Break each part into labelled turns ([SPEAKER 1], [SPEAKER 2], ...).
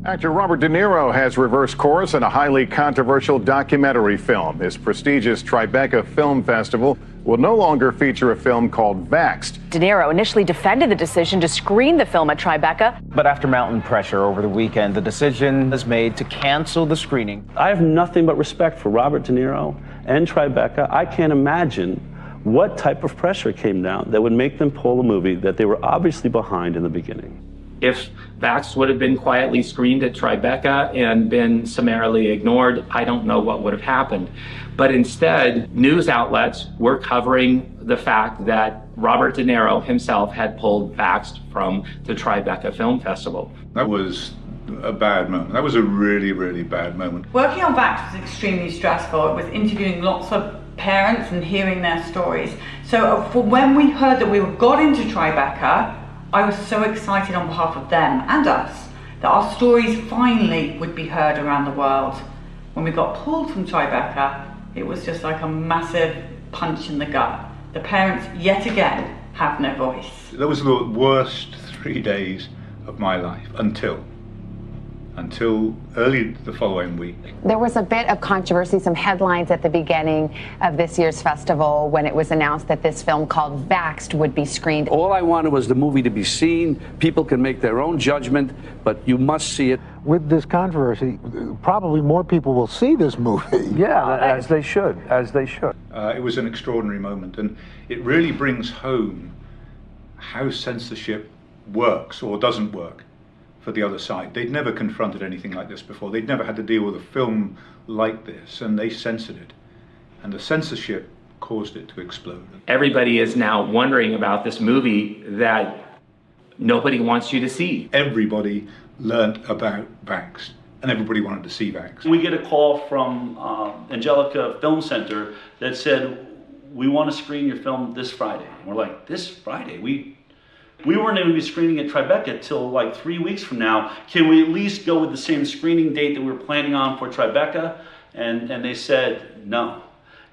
[SPEAKER 1] Actor Robert De Niro has reversed course in a highly controversial documentary film. His prestigious Tribeca Film Festival will no longer feature a film called Vaxxed.
[SPEAKER 2] De Niro initially defended the decision to screen the film at Tribeca.
[SPEAKER 3] But after mounting pressure over the weekend, the decision was made to cancel the screening.
[SPEAKER 4] I have nothing but respect for Robert De Niro and Tribeca. I can't imagine what type of pressure came down that would make them pull a movie that they were obviously behind in the beginning.
[SPEAKER 5] If Vaxxed would have been quietly screened at Tribeca and been summarily ignored, I don't know what would have happened. But instead, news outlets were covering the fact that Robert De Niro himself had pulled Vaxxed from the Tribeca Film Festival.
[SPEAKER 6] That was a bad moment. That was a really, really bad moment.
[SPEAKER 7] Working on Vaxxed was extremely stressful. It was interviewing lots of parents and hearing their stories. So for when we heard that we got into Tribeca, I was so excited on behalf of them and us that our stories finally would be heard around the world. When we got pulled from Tribeca, it was just like a massive punch in the gut. The parents, yet again, have no voice.
[SPEAKER 6] That was the worst 3 days of my life until early the following week.
[SPEAKER 8] There was a bit of controversy, some headlines at the beginning of this year's festival when it was announced that this film called Vaxxed would be screened.
[SPEAKER 4] All I wanted was the movie to be seen. People can make their own judgment, but you must see it.
[SPEAKER 9] With this controversy, probably more people will see this movie.
[SPEAKER 4] Yeah, as they should, as they should.
[SPEAKER 6] It was an extraordinary moment, and it really brings home how censorship works or doesn't work for the other side. They'd never confronted anything like this before. They'd never had to deal with a film like this, and they censored it. And the censorship caused it to explode.
[SPEAKER 5] Everybody is now wondering about this movie that nobody wants you to see.
[SPEAKER 6] Everybody learnt about Vaxxed, and everybody wanted to see Vaxxed.
[SPEAKER 10] We get a call from Angelica Film Center that said, we want to screen your film this Friday. And we're like, this Friday? We weren't going to be screening at Tribeca till like 3 weeks from now. Can we at least go with the same screening date that we were planning on for Tribeca? And they said, no.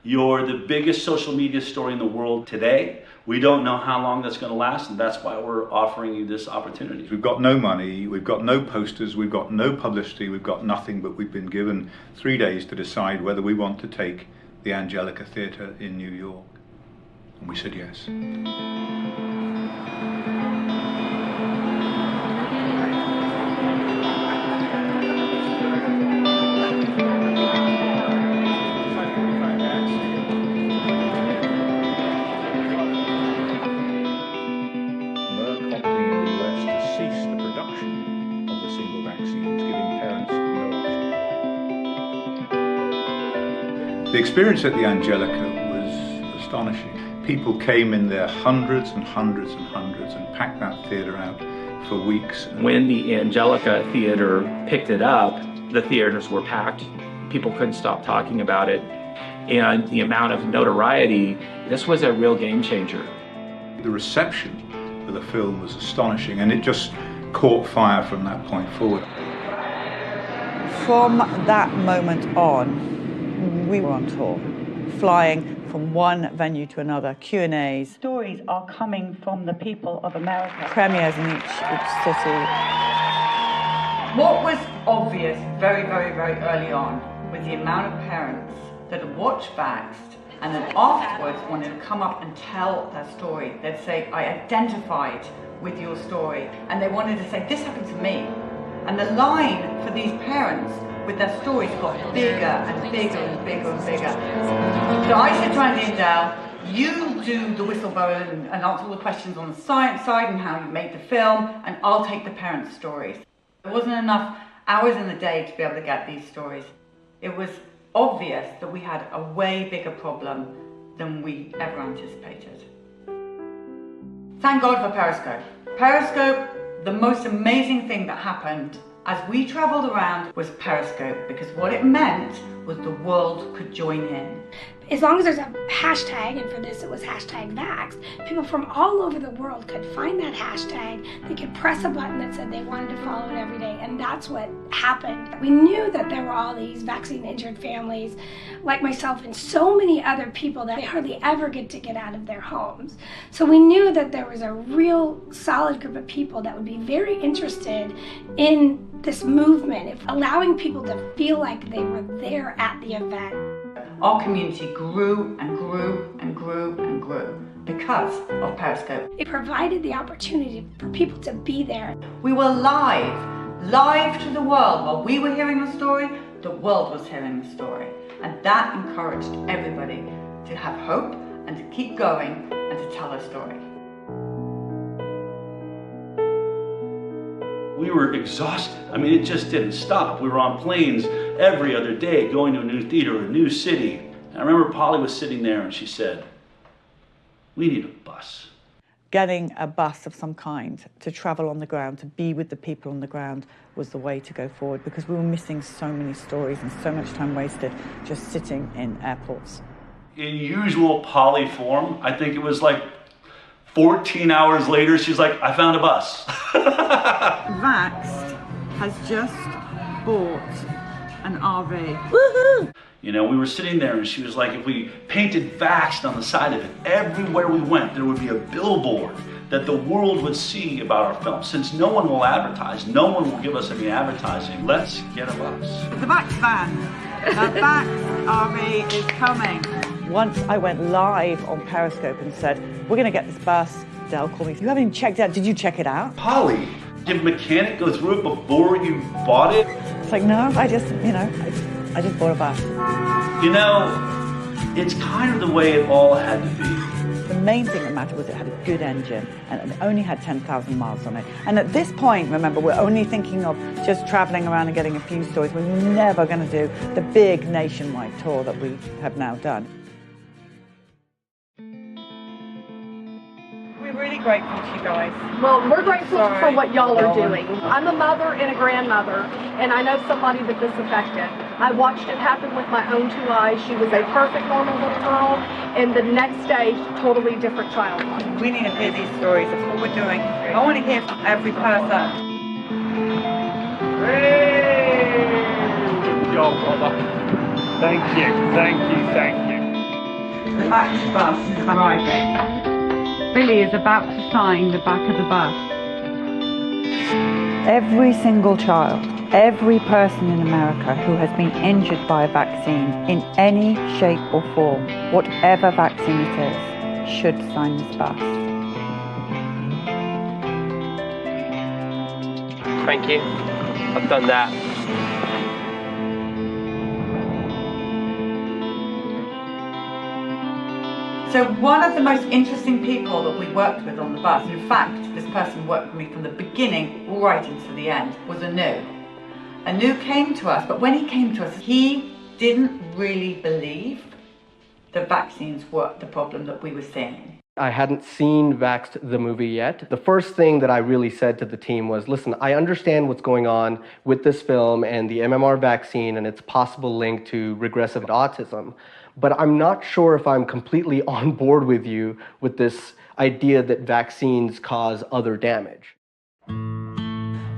[SPEAKER 10] You're the biggest social media story in the world today. We don't know how long that's going to last, and that's why we're offering you this opportunity.
[SPEAKER 6] We've got no money, we've got no posters, we've got no publicity, we've got nothing, but we've been given 3 days to decide whether we want to take the Angelica Theatre in New York. And we said yes. The experience at the Angelica was astonishing. People came in their hundreds and hundreds and hundreds and packed that theatre out for weeks.
[SPEAKER 5] When the Angelica Theatre picked it up, the theaters were packed. People couldn't stop talking about it. And the amount of notoriety, this was a real game changer.
[SPEAKER 6] The reception for the film was astonishing, and it just caught fire from that point forward.
[SPEAKER 7] From that moment on, we were on tour, flying from one venue to another, Q&As. Stories are coming from the people of America. Premieres in each city. What was obvious very, very, very early on was the amount of parents that had watched Vaxxed and then afterwards wanted to come up and tell their story. They'd say, I identified with your story. And they wanted to say, this happened to me. And the line for these parents with their stories got bigger and bigger and bigger and bigger. So I said to Andy and Dale, you do the whistleblower and answer all the questions on the science side and how you made the film, and I'll take the parents' stories. There wasn't enough hours in the day to be able to get these stories. It was obvious that we had a way bigger problem than we ever anticipated. Thank God for Periscope. Periscope, the most amazing thing that happened as we traveled around was Periscope, because what it meant was the world could join in.
[SPEAKER 11] As long as there's a hashtag, and for this it was hashtag Vaxxed, people from all over the world could find that hashtag, they could press a button that said they wanted to follow it every day, and that's what happened. We knew that there were all these vaccine-injured families, like myself and so many other people, that they hardly ever get to get out of their homes. So we knew that there was a real solid group of people that would be very interested in this movement, allowing people to feel like they were there at the event.
[SPEAKER 7] Our community grew and grew and grew and grew because of Periscope.
[SPEAKER 11] It provided the opportunity for people to be there.
[SPEAKER 7] We were live to the world. While we were hearing the story, the world was hearing the story. And that encouraged everybody to have hope and to keep going and to tell a story.
[SPEAKER 10] We were exhausted. I mean, it just didn't stop. We were on planes every other day, going to a new theater, a new city. And I remember Polly was sitting there and she said, "We need a bus."
[SPEAKER 7] Getting a bus of some kind to travel on the ground, to be with the people on the ground, was the way to go forward, because we were missing so many stories and so much time wasted just sitting in airports.
[SPEAKER 10] In usual Polly form, I think it was like 14 hours later, she's like, "I found a bus."
[SPEAKER 7] Vaxxed has just bought an RV.
[SPEAKER 10] Woohoo! You know, we were sitting there and she was like, if we painted Vaxxed on the side of it, everywhere we went, there would be a billboard that the world would see about our film. Since no one will advertise, no one will give us any advertising, let's get a bus.
[SPEAKER 7] The Vaxxed van, the Vaxxed RV is coming. Once I went live on Periscope and said, we're going to get this bus, Dell called me. You haven't even checked it out. Did you check it out?
[SPEAKER 10] Polly, did mechanic go through it before you bought it?
[SPEAKER 7] It's like, no, I just bought a bus.
[SPEAKER 10] You know, it's kind of the way it all had to be.
[SPEAKER 7] The main thing that mattered was it had a good engine and it only had 10,000 miles on it. And at this point, remember, we're only thinking of just traveling around and getting a few stories. We're never going to do the big nationwide tour that we have now done. We're really grateful to you guys.
[SPEAKER 12] Well, we're grateful for what y'all are doing. I'm a mother and a grandmother, and I know somebody that this affected. I watched it happen with my own two eyes. She was a perfect, normal little girl, and the next day, totally different child.
[SPEAKER 7] We need to hear these stories. That's what we're doing. I want to hear from every person.
[SPEAKER 13] Hey! Good job, brother. Thank you, thank you, thank you.
[SPEAKER 7] The Vaxxed bus is arriving.
[SPEAKER 14] Billy is about to sign the back of the bus.
[SPEAKER 15] Every single child, every person in America who has been injured by a vaccine in any shape or form, whatever vaccine it is, should sign this bus.
[SPEAKER 13] Thank you. I've done that.
[SPEAKER 7] So one of the most interesting people that we worked with on the bus, in fact, this person worked with me from the beginning right into the end, was Anu. Anu came to us, but when he came to us, he didn't really believe that vaccines were the problem that we were seeing.
[SPEAKER 16] I hadn't seen Vaxxed the movie yet. The first thing that I really said to the team was, listen, I understand what's going on with this film and the MMR vaccine and its possible link to regressive autism, but I'm not sure if I'm completely on board with you with this idea that vaccines cause other damage.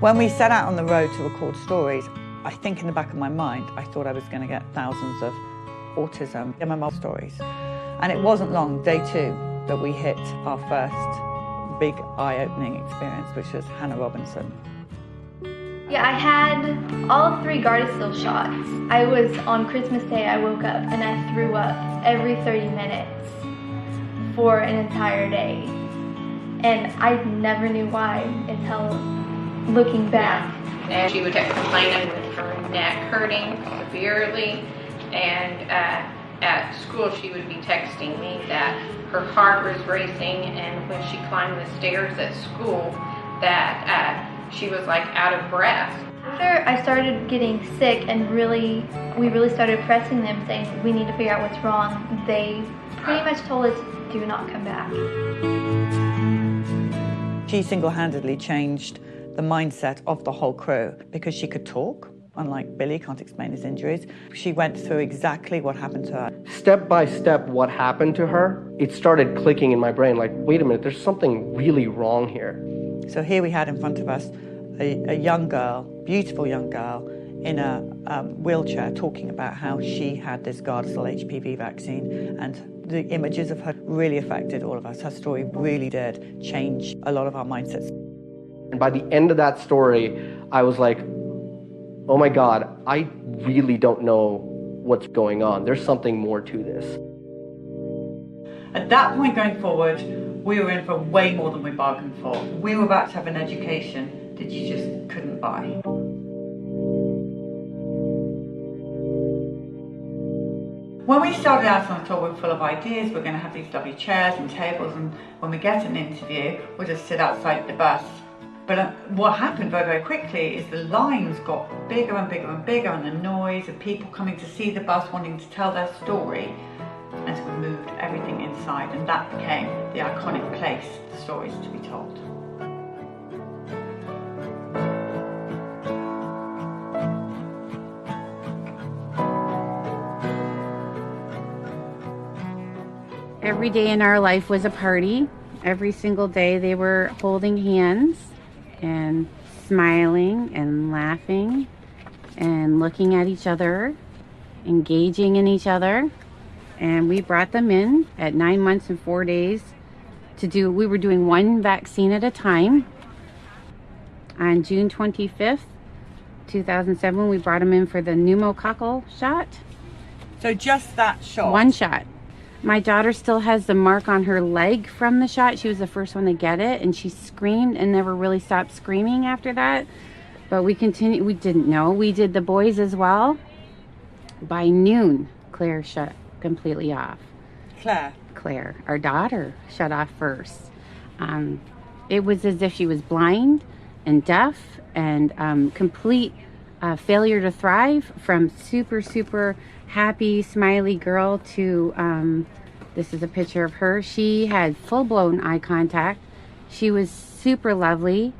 [SPEAKER 7] When we set out on the road to record stories, I think in the back of my mind, I thought I was going to get thousands of autism MMR stories. And it wasn't long, day 2, that we hit our first big eye-opening experience, which was Hannah Robinson.
[SPEAKER 17] Yeah, I had all 3 Gardasil shots. I was on Christmas Day, I woke up and I threw up every 30 minutes for an entire day. And I never knew why until looking back.
[SPEAKER 18] And she would get complaining with her neck hurting severely, and at school she would be texting me that her heart was racing, and when she climbed the stairs at school that she was like out of breath.
[SPEAKER 17] After I started getting sick and we really started pressing them, saying we need to figure out what's wrong, they pretty much told us, do not come back.
[SPEAKER 7] She single-handedly changed the mindset of the whole crew because she could talk. Unlike Billy, can't explain his injuries. She went through exactly what happened to her.
[SPEAKER 16] Step by step, what happened to her, it started clicking in my brain like, wait a minute, there's something really wrong here.
[SPEAKER 7] So here we had in front of us a young girl, beautiful young girl, in a wheelchair talking about how she had this Gardasil HPV vaccine, and the images of her really affected all of us. Her story really did change a lot of our mindsets.
[SPEAKER 16] And by the end of that story, I was like, oh my God, I really don't know what's going on. There's something more to this.
[SPEAKER 15] At that point going forward, we were in for way more than we bargained for. We were about to have an education that you just couldn't buy. When we started out on the tour, we're full of ideas. We're going to have these lovely chairs and tables, and when we get an interview, we'll just sit outside the bus. But what happened very, very quickly is the lines got bigger and bigger and bigger, and the noise of people coming to see the bus, wanting to tell their story. And so we moved everything inside, and that became the iconic place for stories to be told.
[SPEAKER 19] Every day in our life was a party. Every single day they were holding hands and smiling and laughing and looking at each other, engaging in each other. And we brought them in at 9 months and 4 days we were doing one vaccine at a time. On June 25th, 2007, we brought them in for the pneumococcal shot.
[SPEAKER 15] So just that shot?
[SPEAKER 19] One shot. My daughter still has the mark on her leg from the shot. She was the first one to get it, and she screamed and never really stopped screaming after that. But we continued. We didn't know. We did the boys as well. By noon, Claire shut completely off. Claire, our daughter, shut off first. It was as if she was blind and deaf and complete failure to thrive, from super, super happy, smiley girl to, this is a picture of her. She had full-blown eye contact. She was super lovely.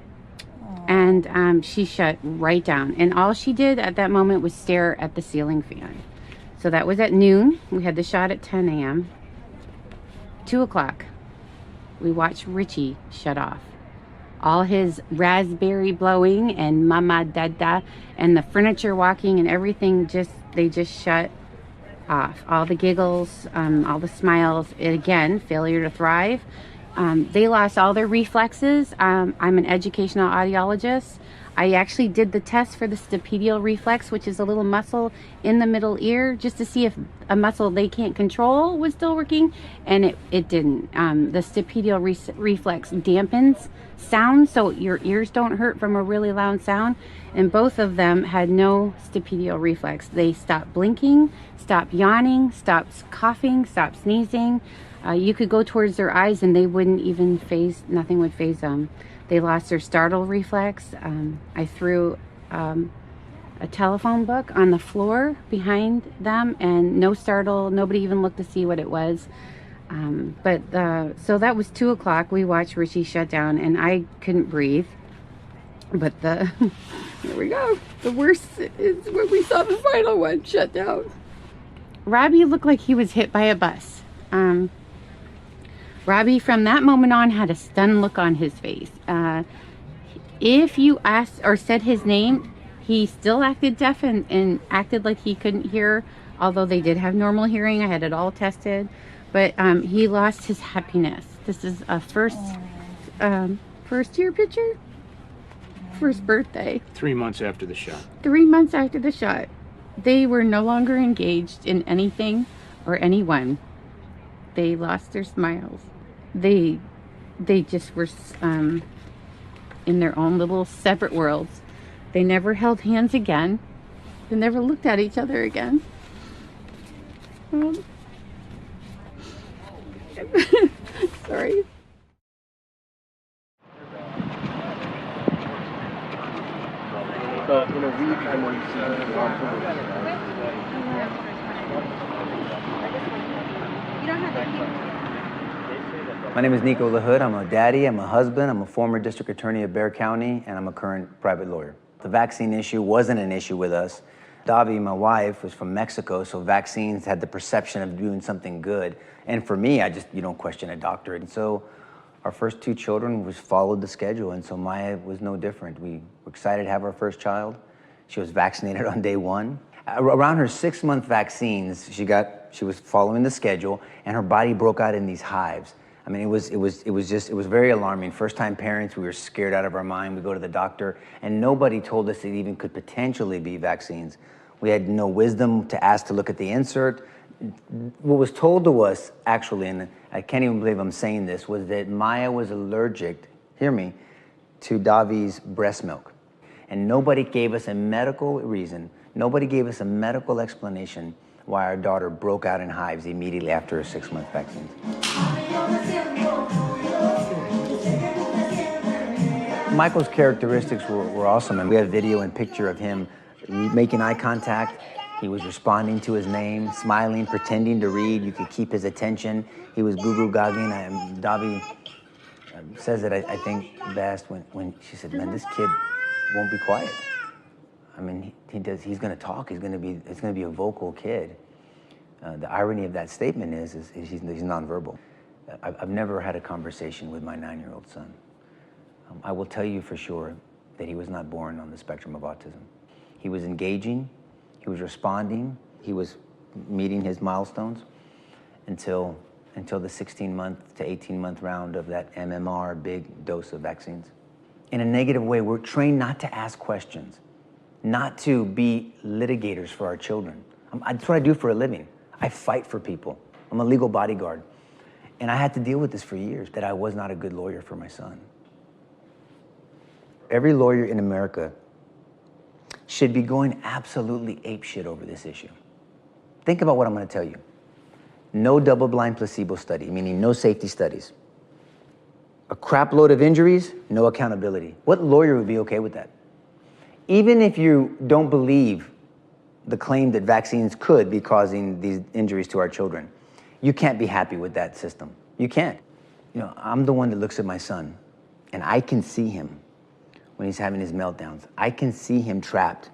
[SPEAKER 19] Aww. And she shut right down. And all she did at that moment was stare at the ceiling fan. So that was at noon. We had the shot at 10 a.m. 2 o'clock, we watched Richie shut off. All his raspberry blowing and mama dada and the furniture walking and everything, they just shut off. All the giggles, all the smiles, again, failure to thrive. They lost all their reflexes. I'm an educational audiologist. I actually did the test for the stapedial reflex, which is a little muscle in the middle ear, just to see if a muscle they can't control was still working, and it didn't. The stapedial reflex dampens sound, so your ears don't hurt from a really loud sound, and both of them had no stapedial reflex. They stopped blinking, stopped yawning, stopped coughing, stopped sneezing. You could go towards their eyes and they wouldn't even nothing would faze them. They lost their startle reflex. I threw a telephone book on the floor behind them, and no startle, nobody even looked to see what it was. So that was 2 o'clock. We watched Richie shut down, and I couldn't breathe. But here we go. The worst is when we saw the final one shut down. Robbie looked like he was hit by a bus. Robbie, from that moment on, had a stunned look on his face. If you asked or said his name, he still acted deaf and acted like he couldn't hear, although they did have normal hearing. I had it all tested. But he lost his happiness. This is a first year picture? First birthday.
[SPEAKER 20] 3 months after the shot.
[SPEAKER 19] 3 months after the shot. They were no longer engaged in anything or anyone. They lost their smiles. They just were in their own little separate worlds. They never held hands again. They never looked at each other again. Sorry.
[SPEAKER 20] In a week, I want to see
[SPEAKER 21] My name is Nico LaHood. I'm a daddy, I'm a husband, I'm a former district attorney of Bexar County, and I'm a current private lawyer. The vaccine issue wasn't an issue with us. Davi, my wife, was from Mexico, so vaccines had the perception of doing something good. And for me, you don't question a doctor. And so our first 2 children followed the schedule, and so Maya was no different. We were excited to have our first child. She was vaccinated on day 1. Around her 6-month vaccines, she was following the schedule, and her body broke out in these hives. I mean, it was very alarming. First-time parents, we were scared out of our mind. We go to the doctor, and nobody told us it even could potentially be vaccines. We had no wisdom to ask to look at the insert. What was told to us, actually, and I can't even believe I'm saying this, was that Maya was allergic, hear me, to Davi's breast milk. And nobody gave us a medical reason, nobody gave us a medical explanation why our daughter broke out in hives immediately after her 6-month vaccines. Michael's characteristics were awesome, and we have video and picture of him making eye contact. He was responding to his name, smiling, pretending to read. You could keep his attention. He was goo-goo-gagging. Davi says it, I think, best when she said, man, this kid won't be quiet. I mean, he's going to talk. It's going to be a vocal kid. The irony of that statement is he's nonverbal. I've never had a conversation with my 9-year-old son. I will tell you for sure that he was not born on the spectrum of autism. He was engaging, he was responding, he was meeting his milestones until the 16-month to 18-month round of that MMR big dose of vaccines. In a negative way, we're trained not to ask questions, not to be litigators for our children. That's what I do for a living. I fight for people. I'm a legal bodyguard. And I had to deal with this for years, that I was not a good lawyer for my son. Every lawyer in America should be going absolutely apeshit over this issue. Think about what I'm going to tell you. No double-blind placebo study, meaning no safety studies. A crap load of injuries, no accountability. What lawyer would be okay with that? Even if you don't believe the claim that vaccines could be causing these injuries to our children, you can't be happy with that system. You can't. You know, I'm the one that looks at my son, and I can see him when he's having his meltdowns. I can see him trapped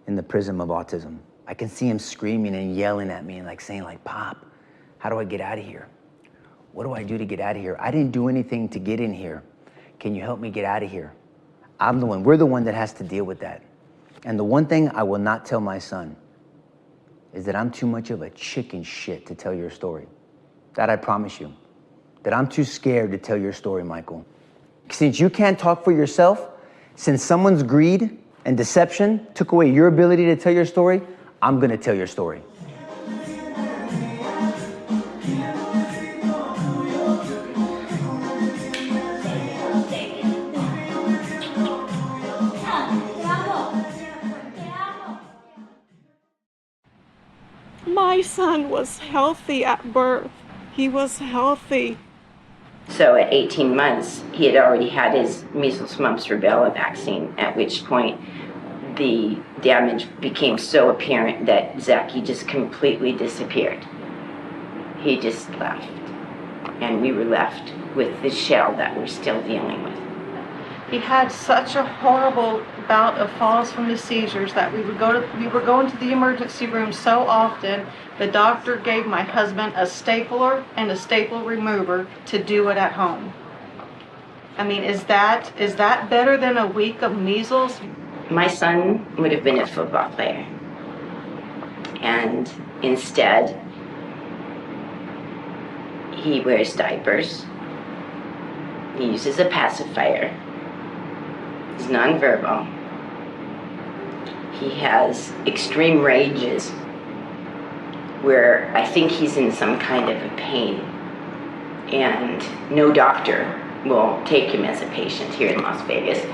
[SPEAKER 21] in the prism of autism. I can see him screaming and yelling at me and saying, Pop, how do I get out of here? What do I do to get out of here? I didn't do anything to get in here. Can you help me get out of here? We're the one that has to deal with that. And the one thing I will not tell my son is that I'm too much of a chicken shit to tell your story. That I promise you. That I'm too scared to tell your story, Michael. Since you can't talk for yourself, since someone's greed and deception took away your ability to tell your story, I'm gonna tell your story.
[SPEAKER 22] My son was healthy at birth. He was healthy.
[SPEAKER 23] So at 18 months, he had already had his measles, mumps, rubella vaccine, at which point the damage became so apparent that Zachy just completely disappeared. He just left. And we were left with the shell that we're still dealing with.
[SPEAKER 22] He had such a horrible bout of falls from the seizures that we were going to the emergency room so often. The doctor gave my husband a stapler and a staple remover to do it at home. I mean, is that better than a week of measles?
[SPEAKER 23] My son would have been a football player. And instead, he wears diapers. He uses a pacifier. He's nonverbal. He has extreme rages where I think he's in some kind of a pain. And no doctor will take him as a patient here in Las Vegas.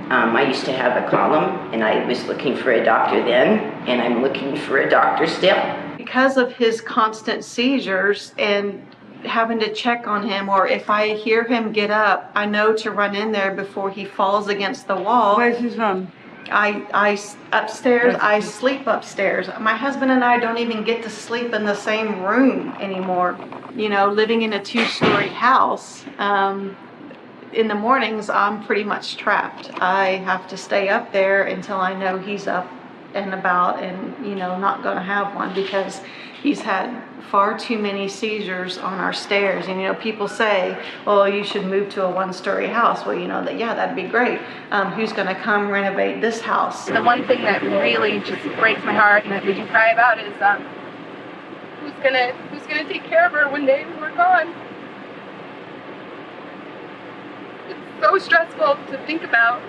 [SPEAKER 23] I used to have a column, and I was looking for a doctor then, and I'm looking for a doctor still.
[SPEAKER 22] Because of his constant seizures and having to check on him, or if I hear him get up, I know to run in there before he falls against the wall.
[SPEAKER 15] Where's his room?
[SPEAKER 22] I upstairs. I sleep upstairs. My husband and I don't even get to sleep in the same room anymore. You know, living in a 2-story house, In the mornings, I'm pretty much trapped. I have to stay up there until I know he's up and about and, not going to have one, because he's had far too many seizures on our stairs. And, people say, oh, you should move to a one-story house. Well, yeah, that'd be great. Who's going to come renovate this house?
[SPEAKER 12] The one thing that really just breaks my heart and that we can cry about is who's gonna take care of her when we're gone. It's so stressful to think about,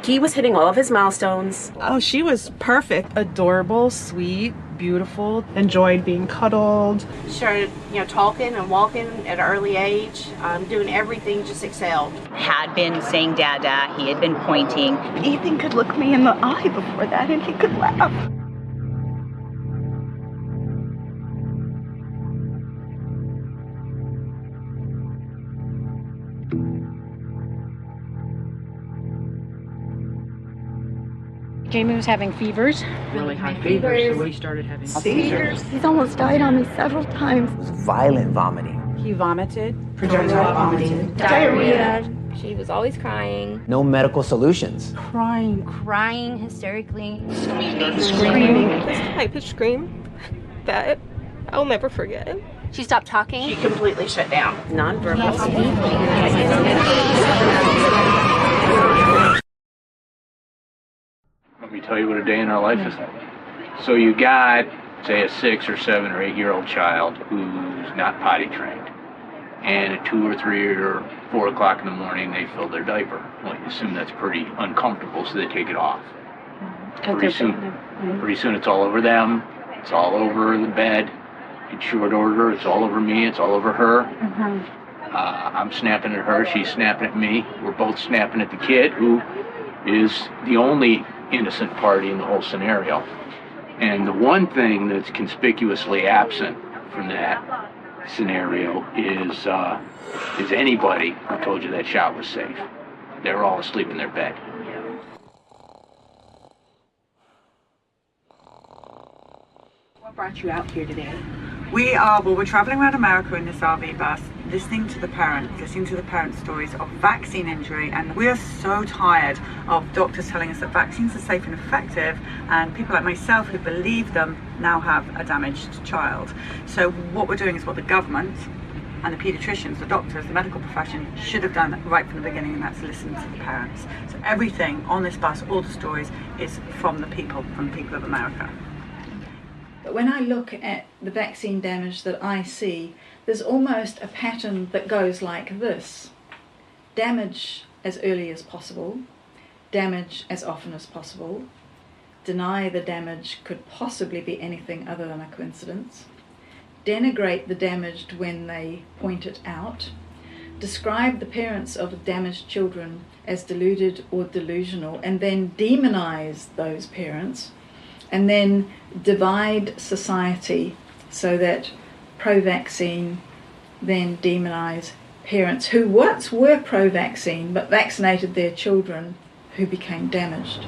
[SPEAKER 1] He was hitting all of his milestones.
[SPEAKER 2] Oh, she was perfect. Adorable, sweet, beautiful, enjoyed being cuddled.
[SPEAKER 1] Started, talking and walking at an early age, doing everything, just excelled.
[SPEAKER 3] Had been saying dada, he had been pointing.
[SPEAKER 12] Ethan could look me in the eye before that and he could laugh.
[SPEAKER 24] Jamie was having fevers.
[SPEAKER 25] Really high fevers, so we started having
[SPEAKER 12] seizures. He's almost died on me several times.
[SPEAKER 21] It was violent vomiting.
[SPEAKER 19] He vomited.
[SPEAKER 25] projectile vomiting.
[SPEAKER 12] Diarrhea.
[SPEAKER 26] She was always crying.
[SPEAKER 21] No medical solutions.
[SPEAKER 26] Crying hysterically.
[SPEAKER 12] Screaming. This high-pitched scream that I'll never forget.
[SPEAKER 26] She stopped talking.
[SPEAKER 1] She completely shut down.
[SPEAKER 19] Nonverbal.
[SPEAKER 20] Let me tell you what a day in our life is like. So you got, say, a 6 or 7 or 8 year old child who's not potty trained. And at 2 or 3 or 4 o'clock in the morning, they fill their diaper. Well, you assume that's pretty uncomfortable, so they take it off. Pretty soon it's all over them. It's all over the bed. In short order, it's all over me. It's all over her. I'm snapping at her. She's snapping at me. We're both snapping at the kid, who is the only innocent party in the whole scenario. And the one thing that's conspicuously absent from that scenario is anybody who told you that shot was safe. They were all asleep in their bed.
[SPEAKER 1] What brought you out here today?
[SPEAKER 15] We're traveling around America in this RV bus, listening to the parents' stories of vaccine injury, and we are so tired of doctors telling us that vaccines are safe and effective, and people like myself who believe them now have a damaged child. So what we're doing is what the government and the paediatricians, the doctors, the medical profession should have done right from the beginning, and that's listen to the parents. So everything on this bus, all the stories, is from the people of America.
[SPEAKER 27] But when I look at the vaccine damage that I see, there's almost a pattern that goes like this. Damage as early as possible, damage as often as possible, deny the damage could possibly be anything other than a coincidence, denigrate the damaged when they point it out, describe the parents of damaged children as deluded or delusional, and then demonize those parents, and then divide society so that pro-vaccine then demonize parents who once were pro-vaccine but vaccinated their children who became damaged.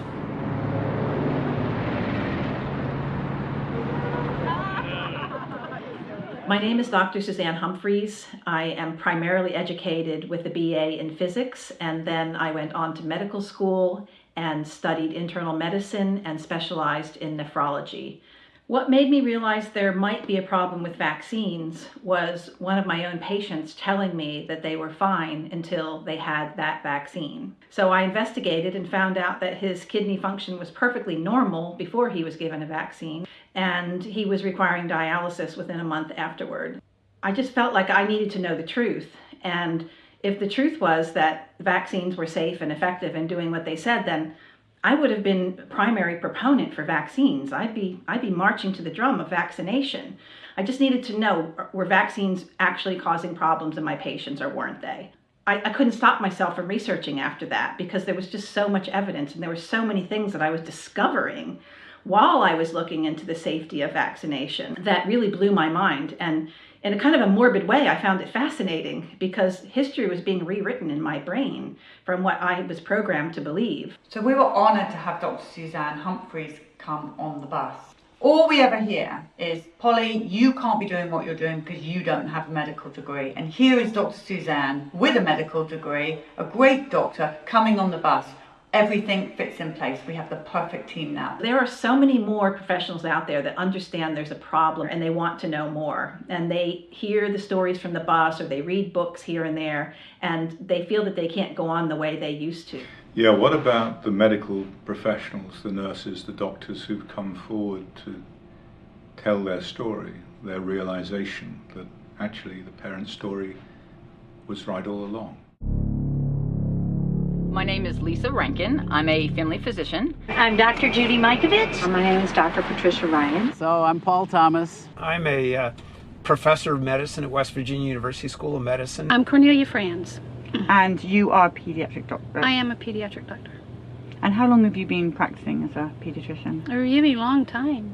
[SPEAKER 28] My name is Dr. Suzanne Humphreys. I am primarily educated with a BA in physics, and then I went on to medical school and studied internal medicine and specialized in nephrology. What made me realize there might be a problem with vaccines was one of my own patients telling me that they were fine until they had that vaccine. So I investigated and found out that his kidney function was perfectly normal before he was given a vaccine, and he was requiring dialysis within a month afterward. I just felt like I needed to know the truth, and if the truth was that vaccines were safe and effective in doing what they said, then I would have been a primary proponent for vaccines. I'd be marching to the drum of vaccination. I just needed to know, were vaccines actually causing problems in my patients or weren't they? I couldn't stop myself from researching after that because there was just so much evidence and there were so many things that I was discovering while I was looking into the safety of vaccination that really blew my mind. And in a kind of a morbid way, I found it fascinating because history was being rewritten in my brain from what I was programmed to believe.
[SPEAKER 15] So we were honoured to have Dr. Suzanne Humphreys come on the bus. All we ever hear is, Polly, you can't be doing what you're doing because you don't have a medical degree. And here is Dr. Suzanne with a medical degree, a great doctor, coming on the bus. Everything fits in place. We have the perfect team now.
[SPEAKER 28] There are so many more professionals out there that understand there's a problem and they want to know more. And they hear the stories from the bus or they read books here and there, and they feel that they can't go on the way they used to.
[SPEAKER 4] Yeah, what about the medical professionals, the nurses, the doctors who've come forward to tell their story, their realization that actually the parent's story was right all along?
[SPEAKER 5] My name is Lisa Rankin. I'm a family physician.
[SPEAKER 6] I'm Dr. Judy Mikovits. My name is Dr. Patricia Ryan.
[SPEAKER 8] So I'm Paul Thomas.
[SPEAKER 9] I'm a professor of medicine at West Virginia University School of Medicine.
[SPEAKER 24] I'm Cornelia Franz.
[SPEAKER 7] And you are a pediatric doctor?
[SPEAKER 24] I am a pediatric doctor.
[SPEAKER 7] And how long have you been practicing as a pediatrician?
[SPEAKER 24] A really long time,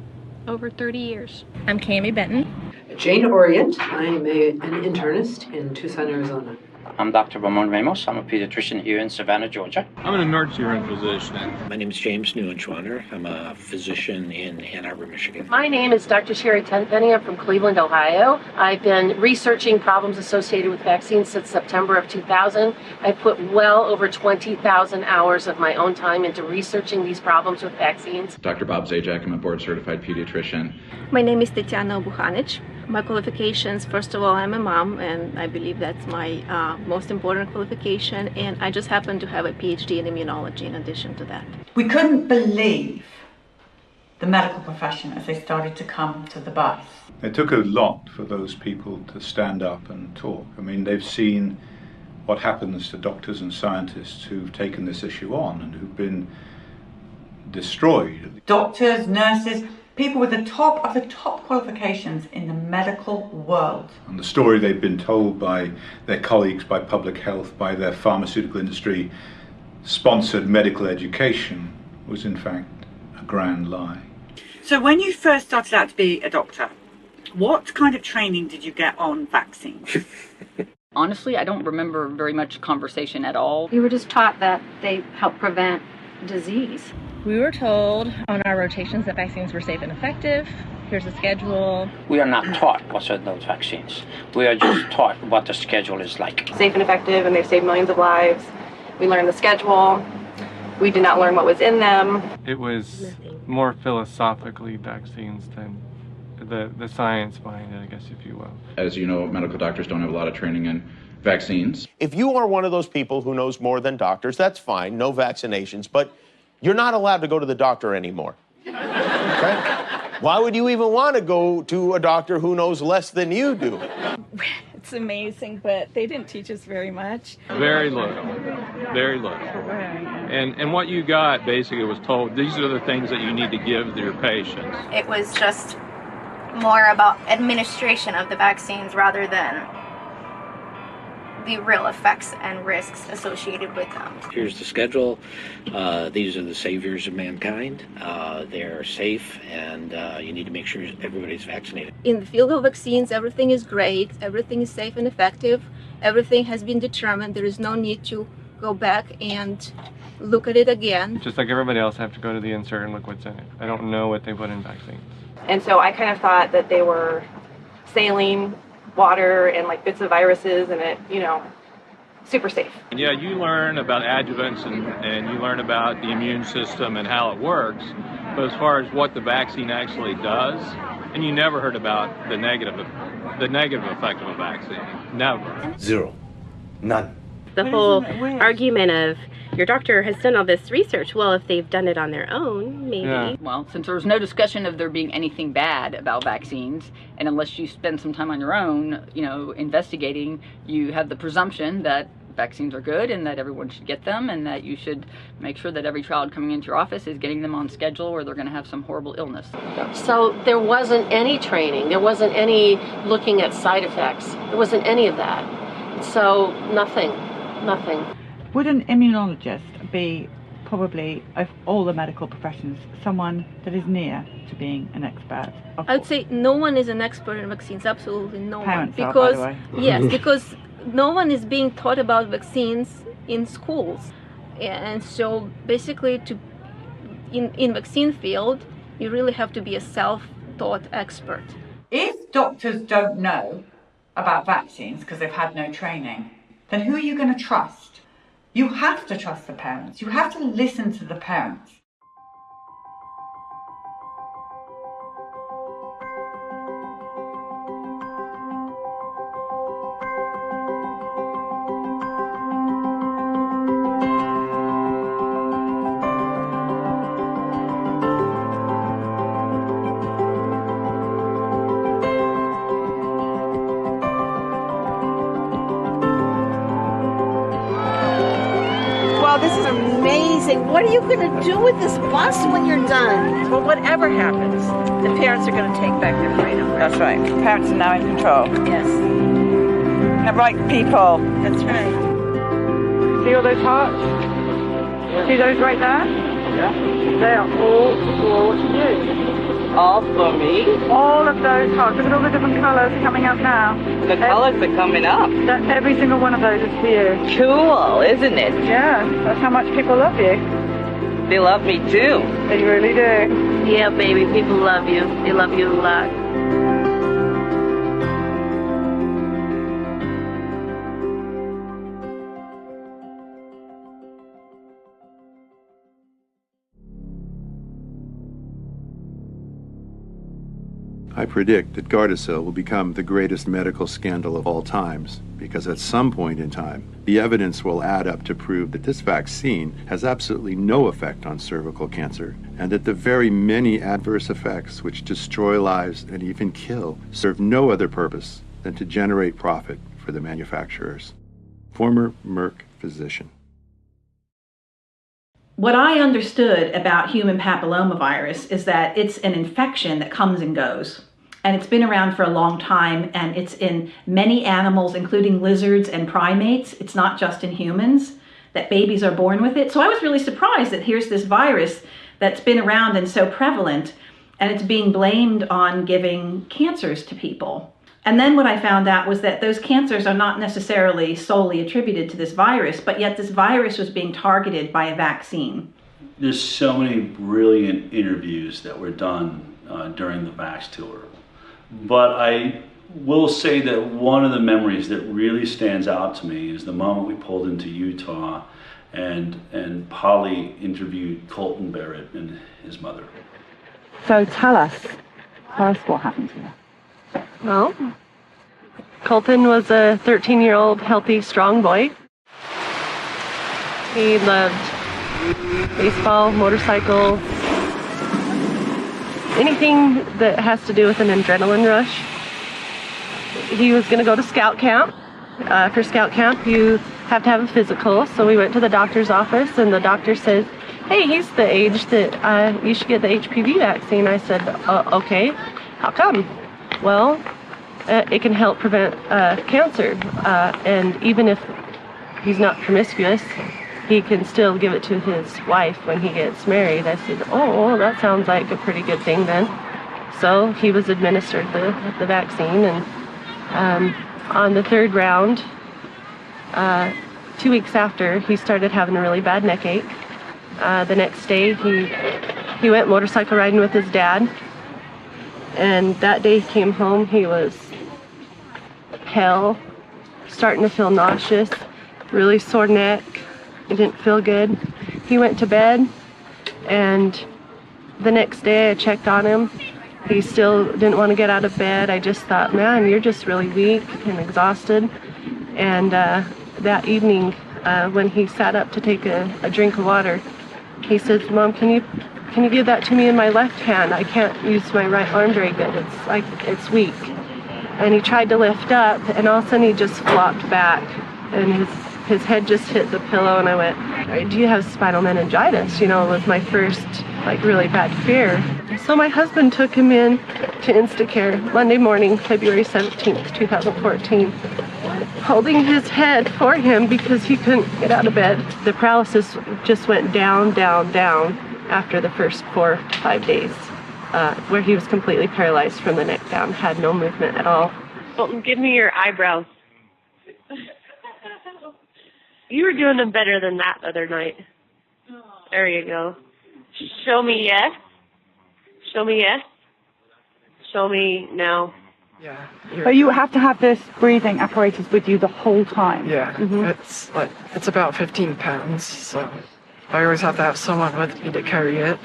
[SPEAKER 24] over 30 years.
[SPEAKER 10] I'm Cami Benton.
[SPEAKER 25] Jane Orient. I'm an internist in Tucson, Arizona.
[SPEAKER 11] I'm Dr. Ramon Ramos. I'm a pediatrician here in Savannah, Georgia.
[SPEAKER 14] I'm an emergency room physician.
[SPEAKER 29] My name is James Neuenschwander. I'm a physician in Ann Arbor, Michigan.
[SPEAKER 30] My name is Dr. Sherry Tenpenny. I'm from Cleveland, Ohio. I've been researching problems associated with vaccines since September of 2000. I've put well over 20,000 hours of my own time into researching these problems with vaccines.
[SPEAKER 31] Dr. Bob Zajac. I'm a board-certified pediatrician.
[SPEAKER 32] My name is Tatiana Buhanic. My qualifications, first of all, I'm a mom, and I believe that's my most important qualification, and I just happen to have a PhD in immunology in addition to that.
[SPEAKER 15] We couldn't believe the medical profession as they started to come to the bus.
[SPEAKER 4] It took a lot for those people to stand up and talk. I mean, they've seen what happens to doctors and scientists who've taken this issue on and who've been destroyed.
[SPEAKER 15] Doctors, nurses, people with the top of the top qualifications in the medical world.
[SPEAKER 4] And the story they've been told by their colleagues, by public health, by their pharmaceutical industry sponsored medical education was in fact a grand lie.
[SPEAKER 7] So when you first started out to be a doctor, what kind of training did you get on vaccines?
[SPEAKER 5] Honestly, I don't remember very much conversation at all.
[SPEAKER 26] We were just taught that they help prevent disease.
[SPEAKER 10] We were told on our rotations that vaccines were safe and effective. Here's the schedule.
[SPEAKER 11] We are not taught what's in those vaccines. We are just taught what the schedule is like.
[SPEAKER 1] Safe and effective, and they've saved millions of lives. We learned the schedule. We did not learn what was in them.
[SPEAKER 33] It was more philosophically vaccines than the science behind it, I guess, if you will.
[SPEAKER 31] As you know, medical doctors don't have a lot of training in vaccines.
[SPEAKER 34] If you are one of those people who knows more than doctors, that's fine, no vaccinations, but you're not allowed to go to the doctor anymore. Okay? Why would you even want to go to a doctor who knows less than you do?
[SPEAKER 10] It's amazing, but they didn't teach us very much.
[SPEAKER 33] Very little. Very little. And what you got basically was told, these are the things that you need to give to your patients.
[SPEAKER 26] It was just more about administration of the vaccines rather than the real effects and risks associated with them.
[SPEAKER 29] Here's the schedule. These are the saviors of mankind. They're safe, and you need to make sure everybody's vaccinated.
[SPEAKER 32] In the field of vaccines, everything is great, everything is safe and effective, everything has been determined. There is no need to go back and look at it again.
[SPEAKER 33] Just like everybody else, I have to go to the insert and look what's in it. I don't know what they put in vaccines.
[SPEAKER 1] And so I kind of thought that they were saline water and like bits of viruses and it, super safe.
[SPEAKER 33] And yeah, you learn about adjuvants and you learn about the immune system and how it works, but as far as what the vaccine actually does, and you never heard about the negative effect of a vaccine. Never.
[SPEAKER 34] Zero. None.
[SPEAKER 35] The whole argument of your doctor has done all this research. Well, if they've done it on their own, maybe.
[SPEAKER 5] Yeah. Well, since there was no discussion of there being anything bad about vaccines, and unless you spend some time on your own, investigating, you have the presumption that vaccines are good and that everyone should get them and that you should make sure that every child coming into your office is getting them on schedule or they're going to have some horrible illness.
[SPEAKER 30] So there wasn't any training. There wasn't any looking at side effects. There wasn't any of that. So nothing.
[SPEAKER 7] Would an immunologist be, probably of all the medical professions, someone that is near to being an expert?
[SPEAKER 32] I would say no one is an expert in vaccines, absolutely no one.
[SPEAKER 7] Parents are,
[SPEAKER 32] because,
[SPEAKER 7] by the way.
[SPEAKER 32] Yes, because no one is being taught about vaccines in schools. And so basically in vaccine field, You really have to be a self-taught expert.
[SPEAKER 15] If doctors don't know about vaccines because they've had no training, then who are you going to trust? You have to trust the parents. You have to listen to the parents.
[SPEAKER 2] This is amazing. What are you going to do with this bus when you're done?
[SPEAKER 32] Well, whatever happens, the parents are going to take back their freedom.
[SPEAKER 7] That's right. Parents are now in control.
[SPEAKER 32] Yes.
[SPEAKER 7] The right people.
[SPEAKER 32] That's right.
[SPEAKER 3] See all those hearts? Yeah. See those right there? Yeah. They are all for you.
[SPEAKER 8] All for me?
[SPEAKER 3] All of those hearts. Look at all the different colours coming up now.
[SPEAKER 8] The colours are coming up.
[SPEAKER 3] Every single one of those is for you.
[SPEAKER 8] Cool, isn't it?
[SPEAKER 3] Yeah, that's how much people love you.
[SPEAKER 8] They love me too.
[SPEAKER 3] They really do.
[SPEAKER 2] Yeah, baby, people love you. They love you a lot.
[SPEAKER 12] I predict that Gardasil will become the greatest medical scandal of all times, because at some point in time, the evidence will add up to prove that this vaccine has absolutely no effect on cervical cancer, and that the very many adverse effects which destroy lives and even kill serve no other purpose than to generate profit for the manufacturers. Former Merck physician.
[SPEAKER 13] What I understood about human papillomavirus is that it's an infection that comes and goes. And it's been around for a long time, and it's in many animals, including lizards and primates. It's not just in humans, that babies are born with it. So I was really surprised that here's this virus that's been around and so prevalent, and it's being blamed on giving cancers to people. And then what I found out was that those cancers are not necessarily solely attributed to this virus, but yet this virus was being targeted by a vaccine.
[SPEAKER 16] There's so many brilliant interviews that were done during the Vaxxed tour. But I will say that one of the memories that really stands out to me is the moment we pulled into Utah and Polly interviewed Colton Barrett and his mother.
[SPEAKER 3] So tell us what happened to you.
[SPEAKER 30] Well, Colton was a 13-year-old healthy, strong boy. He loved baseball, motorcycles, anything that has to do with an adrenaline rush. He was going to go to scout camp. For scout camp, you have to have a physical, so we went to the doctor's office, and the doctor said, hey, he's the age that you should get the HPV vaccine. I said, okay, how come? Well, it can help prevent cancer, and even if he's not promiscuous, he can still give it to his wife when he gets married. I said, oh, well, that sounds like a pretty good thing then. So he was administered the vaccine, and on the third round, 2 weeks after, he started having a really bad neck ache. The next day, he went motorcycle riding with his dad, and that day he came home, he was pale, starting to feel nauseous, really sore neck. It didn't feel good. He went to bed, and the next day I checked on him. He still didn't want to get out of bed. I just thought, man, you're just really weak and exhausted. And that evening, when he sat up to take a drink of water, he says, Mom, can you give that to me in my left hand? I can't use my right arm very good. It's weak. And he tried to lift up, and all of a sudden he just flopped back, and his head just hit the pillow, and I went, do you have spinal meningitis? You know, it was my first, really bad fear. So my husband took him in to Instacare Monday morning, February 17th, 2014, holding his head for him because he couldn't get out of bed. The paralysis just went down, down, down after the first 4 to 5 days, where he was completely paralyzed from the neck down, had no movement at all.
[SPEAKER 2] Colton, give me your eyebrows. You were doing them better than that the other night. There you go. Show me yes.
[SPEAKER 4] Show me yes. Show me no.
[SPEAKER 3] Yeah.
[SPEAKER 7] But you have to have this breathing apparatus with you the whole time.
[SPEAKER 3] Yeah. It's about 15 pounds, so I always have to have someone with me to carry it,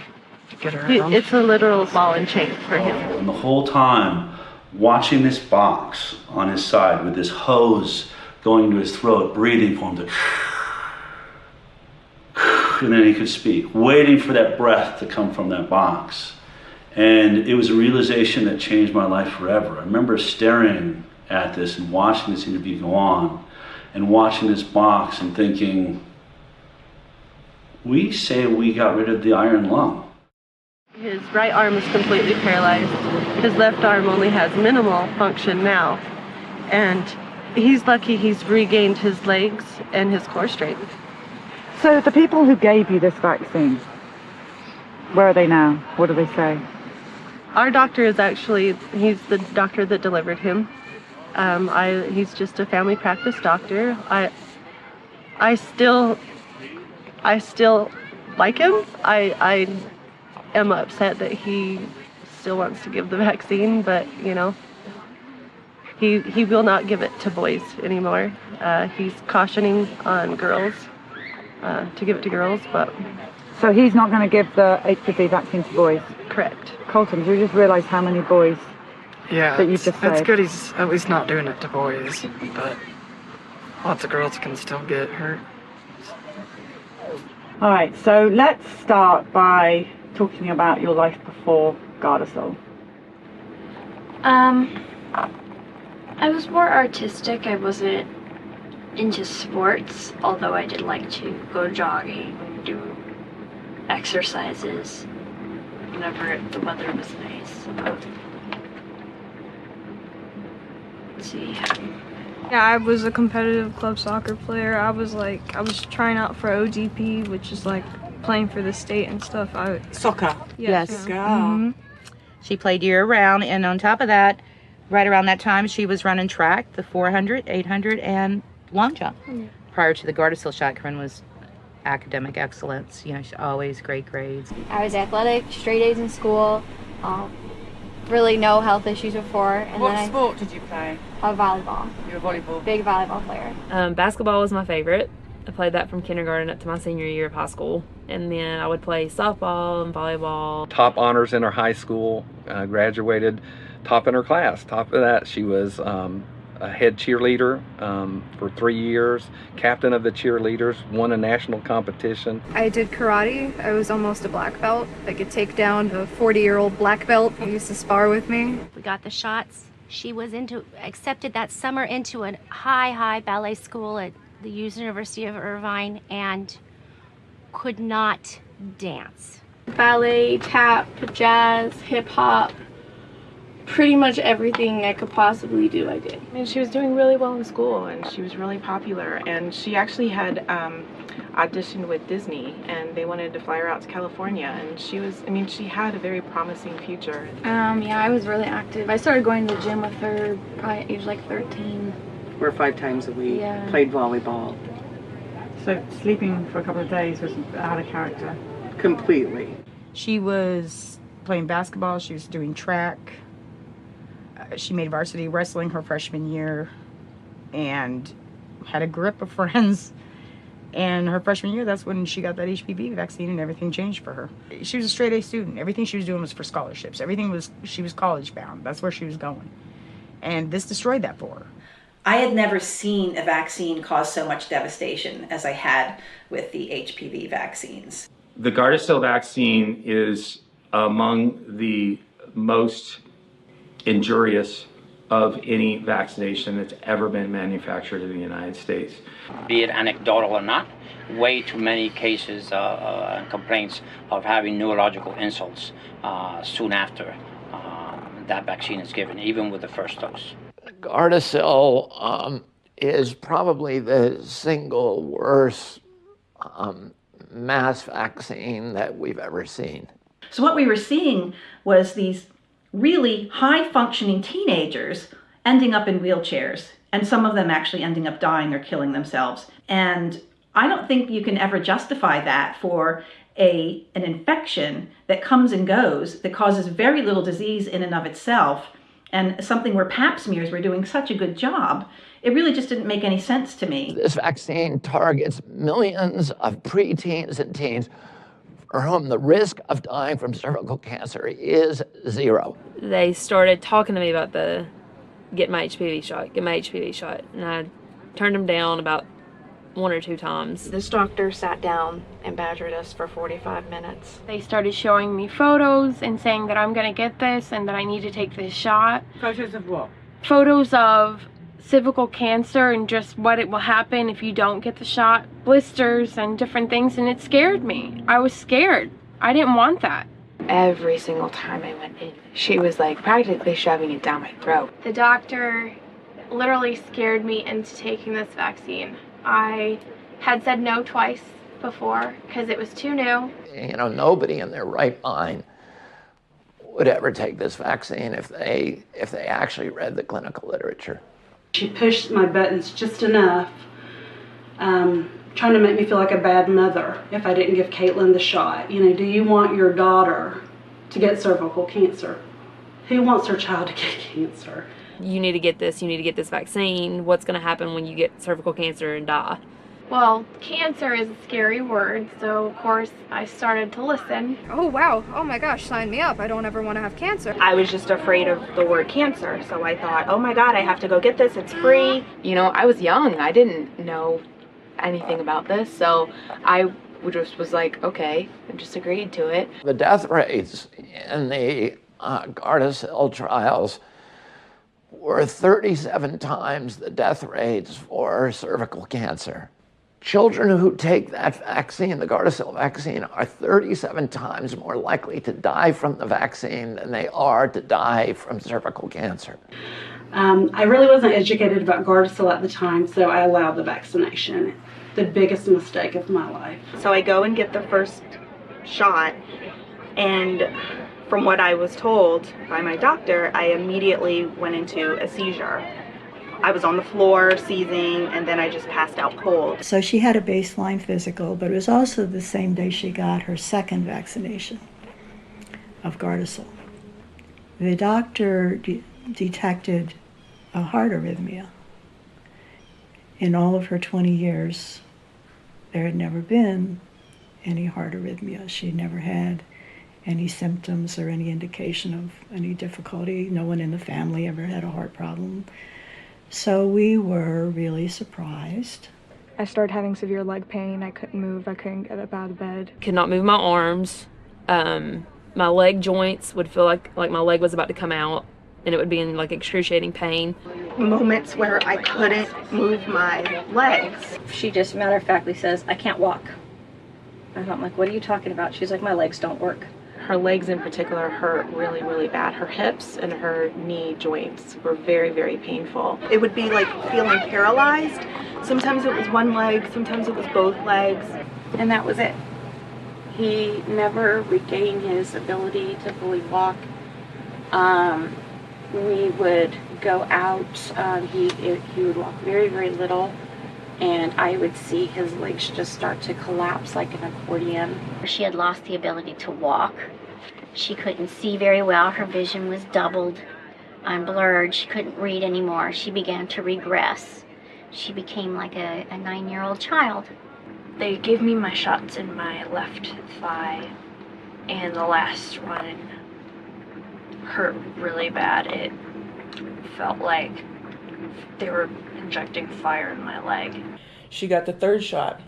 [SPEAKER 3] to get around.
[SPEAKER 10] It's a literal ball and chain for him.
[SPEAKER 16] And the whole time, watching this box on his side with this hose going into his throat, breathing for him to, and then he could speak, waiting for that breath to come from that box. And it was a realization that changed my life forever. I remember staring at this and watching this interview go on and watching this box and thinking, we say we got rid of the iron lung.
[SPEAKER 10] His right arm is completely paralyzed. His left arm only has minimal function now. And he's lucky he's regained his legs and his core strength.
[SPEAKER 7] So the people who gave you this vaccine, where are they now? What do they say?
[SPEAKER 10] Our doctor is actually, he's the doctor that delivered him. He's just a family practice doctor. I still like him. I am upset that he still wants to give the vaccine, but you know, he will not give it to boys anymore. He's cautioning on girls to give it to girls, but.
[SPEAKER 7] So he's not going to give the HPV vaccine to boys?
[SPEAKER 10] Correct.
[SPEAKER 7] Colton, you just realised how many boys that you just said?
[SPEAKER 3] It's good he's at least not doing it to boys, but lots of girls can still get hurt.
[SPEAKER 7] All right, so let's start by talking about your life before Gardasil.
[SPEAKER 6] I was more artistic. I wasn't into sports, although I did like to go jogging, do exercises whenever the weather was nice. Let's see.
[SPEAKER 9] Yeah, I was a competitive club soccer player. I was trying out for OGP, which is like playing for the state and stuff.
[SPEAKER 2] Soccer.
[SPEAKER 9] Yes.
[SPEAKER 2] Mm-hmm. She played year round, and on top of that, right around that time, she was running track, the 400, 800, and long jump. Prior to the Gardasil shot, Corinne was academic excellence. You know, she's always great grades.
[SPEAKER 26] I was athletic, straight A's in school, really no health issues before. And
[SPEAKER 14] what sport did you play?
[SPEAKER 26] Volleyball.
[SPEAKER 14] You were a volleyball?
[SPEAKER 26] Big volleyball player.
[SPEAKER 17] Basketball was my favorite. I played that from kindergarten up to my senior year of high school. And then I would play softball and volleyball.
[SPEAKER 18] Top honors in her high school, graduated top in her class. Top of that, she was a head cheerleader for 3 years, captain of the cheerleaders, won a national competition.
[SPEAKER 19] I did karate. I was almost a black belt. I could take down a 40-year-old black belt who used to spar with me.
[SPEAKER 35] We got the shots. She was accepted that summer into a high ballet school at the University of Irvine and could not dance.
[SPEAKER 26] Ballet, tap, jazz, hip hop. Pretty much everything I could possibly do, I did.
[SPEAKER 20] I mean, she was doing really well in school, and she was really popular, and she actually had auditioned with Disney, and they wanted to fly her out to California, and she had a very promising future.
[SPEAKER 26] Yeah, I was really active. I started going to the gym with her probably at age like 13.
[SPEAKER 14] 4 or 5 times a week,
[SPEAKER 26] Yeah.
[SPEAKER 14] played volleyball.
[SPEAKER 7] So sleeping for a couple of days was out of character?
[SPEAKER 14] Completely.
[SPEAKER 2] She was playing basketball, she was doing track. She made varsity wrestling her freshman year and had a grip of friends. And her freshman year, that's when she got that HPV vaccine and everything changed for her. She was a straight A student. Everything she was doing was for scholarships. She was college bound. That's where she was going. And this destroyed that for her.
[SPEAKER 13] I had never seen a vaccine cause so much devastation as I had with the HPV vaccines.
[SPEAKER 21] The Gardasil vaccine is among the most injurious of any vaccination that's ever been manufactured in the United States.
[SPEAKER 29] Be it anecdotal or not, way too many cases and complaints of having neurological insults soon after that vaccine is given, even with the first dose.
[SPEAKER 22] Gardasil is probably the single worst mass vaccine that we've ever seen.
[SPEAKER 13] So what we were seeing was these really high-functioning teenagers ending up in wheelchairs, and some of them actually ending up dying or killing themselves. And I don't think you can ever justify that for an infection that comes and goes, that causes very little disease in and of itself, and something where pap smears were doing such a good job. It really just didn't make any sense to me.
[SPEAKER 22] This vaccine targets millions of preteens and teens for whom the risk of dying from cervical cancer is 0.
[SPEAKER 17] They started talking to me about get my HPV shot, and I turned them down about 1 or 2 times.
[SPEAKER 1] This doctor sat down and badgered us for 45 minutes.
[SPEAKER 5] They started showing me photos and saying that I'm gonna get this and that I need to take this shot.
[SPEAKER 14] Photos of what?
[SPEAKER 5] Photos of cervical cancer and just what it will happen if you don't get the shot, blisters and different things, and it scared me. I was scared. I didn't want that.
[SPEAKER 20] Every single time I went in, she was like practically shoving it down my throat.
[SPEAKER 5] The doctor literally scared me into taking this vaccine. I had said no twice before because it was too new.
[SPEAKER 22] You know, nobody in their right mind would ever take this vaccine if they actually read the clinical literature.
[SPEAKER 8] She pushed my buttons just enough, trying to make me feel like a bad mother if I didn't give Caitlin the shot. You know, do you want your daughter to get cervical cancer? Who wants their child to get cancer?
[SPEAKER 17] You need to get this vaccine. What's going to happen when you get cervical cancer and die?
[SPEAKER 5] Well, cancer is a scary word, so of course I started to listen.
[SPEAKER 19] Oh wow, oh my gosh, sign me up. I don't ever want to have cancer.
[SPEAKER 20] I was just afraid of the word cancer, so I thought, oh my God, I have to go get this, it's free. You know, I was young, I didn't know anything about this, so I just was like, okay, I just agreed to it.
[SPEAKER 22] The death rates in the Gardasil trials were 37 times the death rates for cervical cancer. Children who take that vaccine, the Gardasil vaccine, are 37 times more likely to die from the vaccine than they are to die from cervical cancer.
[SPEAKER 8] I really wasn't educated about Gardasil at the time, so I allowed the vaccination. The biggest mistake of my life.
[SPEAKER 20] So I go and get the first shot, and from what I was told by my doctor, I immediately went into a seizure. I was on the floor seizing, and then I just passed out cold.
[SPEAKER 11] So she had a baseline physical, but it was also the same day she got her second vaccination of Gardasil. The doctor detected a heart arrhythmia. In all of her 20 years, there had never been any heart arrhythmia. She never had any symptoms or any indication of any difficulty. No one in the family ever had a heart problem. So we were really surprised.
[SPEAKER 19] I started having severe leg pain. I couldn't move. I couldn't get up out of bed.
[SPEAKER 17] Could not move my arms. My leg joints would feel like my leg was about to come out, and it would be in like excruciating pain.
[SPEAKER 20] Moments where I couldn't move my legs.
[SPEAKER 12] She just matter-of-factly says, I can't walk. And I'm like, what are you talking about? She's like, my legs don't work.
[SPEAKER 20] Her legs in particular hurt really, really bad. Her hips and her knee joints were very, very painful. It would be like feeling paralyzed. Sometimes it was one leg, sometimes it was both legs.
[SPEAKER 5] And that was it. He never regained his ability to fully walk. We would go out, he would walk very, very little, and I would see his legs just start to collapse like an accordion.
[SPEAKER 35] She had lost the ability to walk. She couldn't see very well. Her vision was doubled and blurred. She couldn't read anymore. She began to regress. She became like a 9-year-old child.
[SPEAKER 5] They gave me my shots in my left thigh, and the last one hurt really bad. It felt like they were injecting fire in my leg.
[SPEAKER 15] She got the third shot.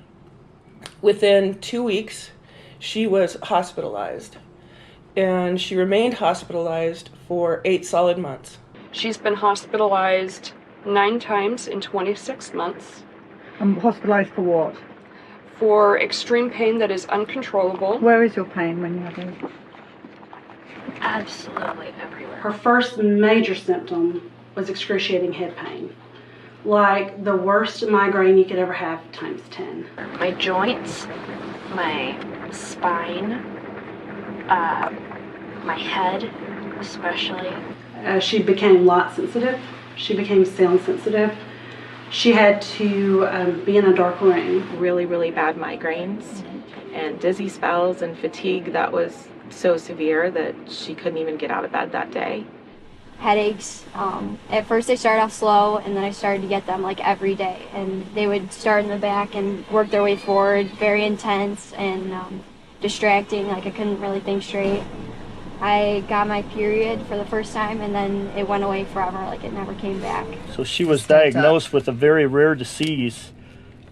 [SPEAKER 15] Within 2 weeks, she was hospitalized, and she remained hospitalized for 8 solid months.
[SPEAKER 23] She's been hospitalized 9 times in 26 months.
[SPEAKER 14] Hospitalized for what?
[SPEAKER 23] For extreme pain that is uncontrollable.
[SPEAKER 14] Where is your pain when you have it?
[SPEAKER 5] Absolutely everywhere.
[SPEAKER 8] Her first major symptom was excruciating head pain. Like the worst migraine you could ever have times 10.
[SPEAKER 5] My joints, my spine, my head especially.
[SPEAKER 8] She became light sensitive. She became sound sensitive. She had to be in a dark room.
[SPEAKER 20] Really, really bad migraines and dizzy spells and fatigue that was so severe that she couldn't even get out of bed that day.
[SPEAKER 3] Headaches. At first they started off slow, and then I started to get them like every day, and they would start in the back and work their way forward, very intense and distracting, like I couldn't really think straight. I got my period for the first time, and then it went away forever, like it never came back.
[SPEAKER 4] So she was diagnosed with a very rare disease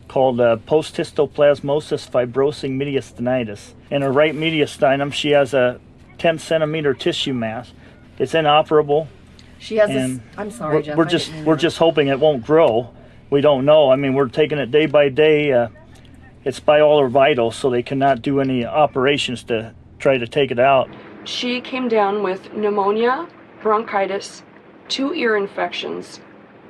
[SPEAKER 4] called post-histoplasmosis fibrosing mediastinitis. In her right mediastinum, she has a 10 centimeter tissue mass. It's inoperable.
[SPEAKER 6] She has this, I'm sorry, Jeff.
[SPEAKER 4] We're just hoping it won't grow. We don't know. I mean, we're taking it day by day. It's by all her vitals, so they cannot do any operations to try to take it out.
[SPEAKER 23] She came down with pneumonia, bronchitis, 2 ear infections,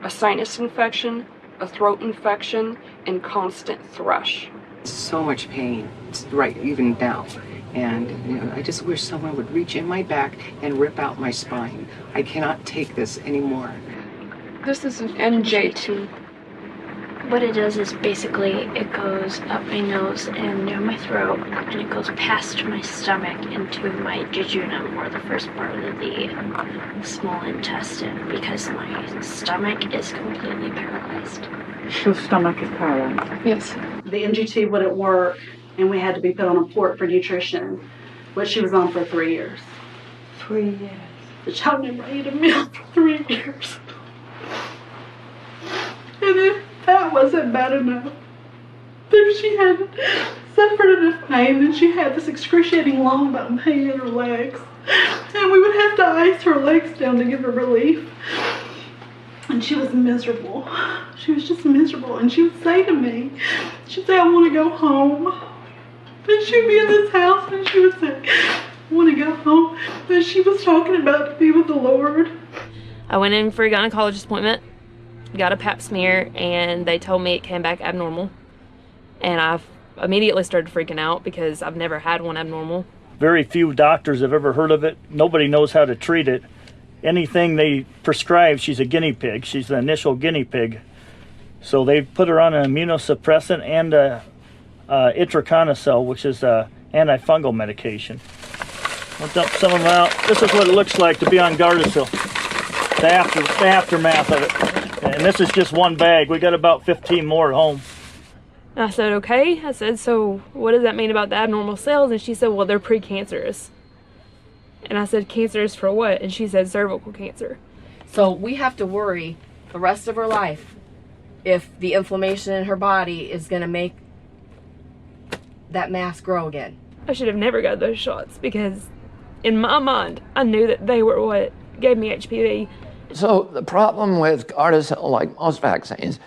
[SPEAKER 23] a sinus infection, a throat infection, and constant thrush.
[SPEAKER 9] So much pain, right, even now. And I just wish someone would reach in my back and rip out my spine. I cannot take this anymore.
[SPEAKER 23] This is an NJ2.
[SPEAKER 5] What it does is basically it goes up my nose and near my throat, and it goes past my stomach into my jejunum, or the first part of the small intestine, because my stomach is completely paralyzed.
[SPEAKER 14] Your stomach is paralyzed?
[SPEAKER 23] Yes.
[SPEAKER 8] The NG2 wouldn't work, and we had to be put on a port for nutrition, which she was on for 3 years.
[SPEAKER 11] 3 years.
[SPEAKER 8] The child never ate a meal for 3 years. And if that wasn't bad enough, if she had suffered enough pain, then she had this excruciating long bone pain in her legs. And we would have to ice her legs down to give her relief. And she was miserable. She was just miserable. And she would say to me, she'd say, I want to go home. And she'd be in this house and she would say, I want to go home. And she was talking about to be with the Lord.
[SPEAKER 17] I went in for a gynecologist appointment, got a pap smear, and they told me it came back abnormal. And I immediately started freaking out because I've never had one abnormal.
[SPEAKER 4] Very few doctors have ever heard of it. Nobody knows how to treat it. Anything they prescribe, she's a guinea pig. She's the initial guinea pig. So they put her on an immunosuppressant and itraconazole, which is an antifungal medication. I'll dump some of them out. This is what it looks like to be on Gardasil. The aftermath of it. And this is just one bag. We got about 15 more at home.
[SPEAKER 17] I said, okay. I said, so what does that mean about the abnormal cells? And she said, well, they're precancerous. And I said, cancerous for what? And she said, cervical cancer.
[SPEAKER 6] So we have to worry the rest of her life if the inflammation in her body is going to make that mass grow again.
[SPEAKER 17] I should have never got those shots because in my mind, I knew that they were what gave me HPV.
[SPEAKER 22] So the problem with Gardasil, like most vaccines,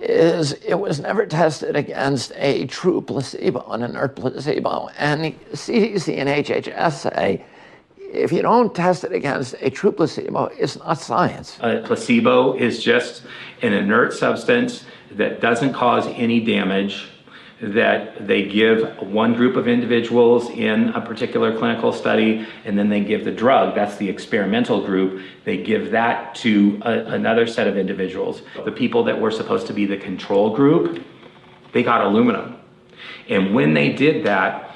[SPEAKER 22] is it was never tested against a true placebo, an inert placebo. And the CDC and HHS say, if you don't test it against a true placebo, it's not science.
[SPEAKER 21] A placebo is just an inert substance that doesn't cause any damage, that they give one group of individuals in a particular clinical study, and then they give the drug. That's the experimental group. They give that to another set of individuals. The people that were supposed to be the control group, they got aluminum. And when they did that,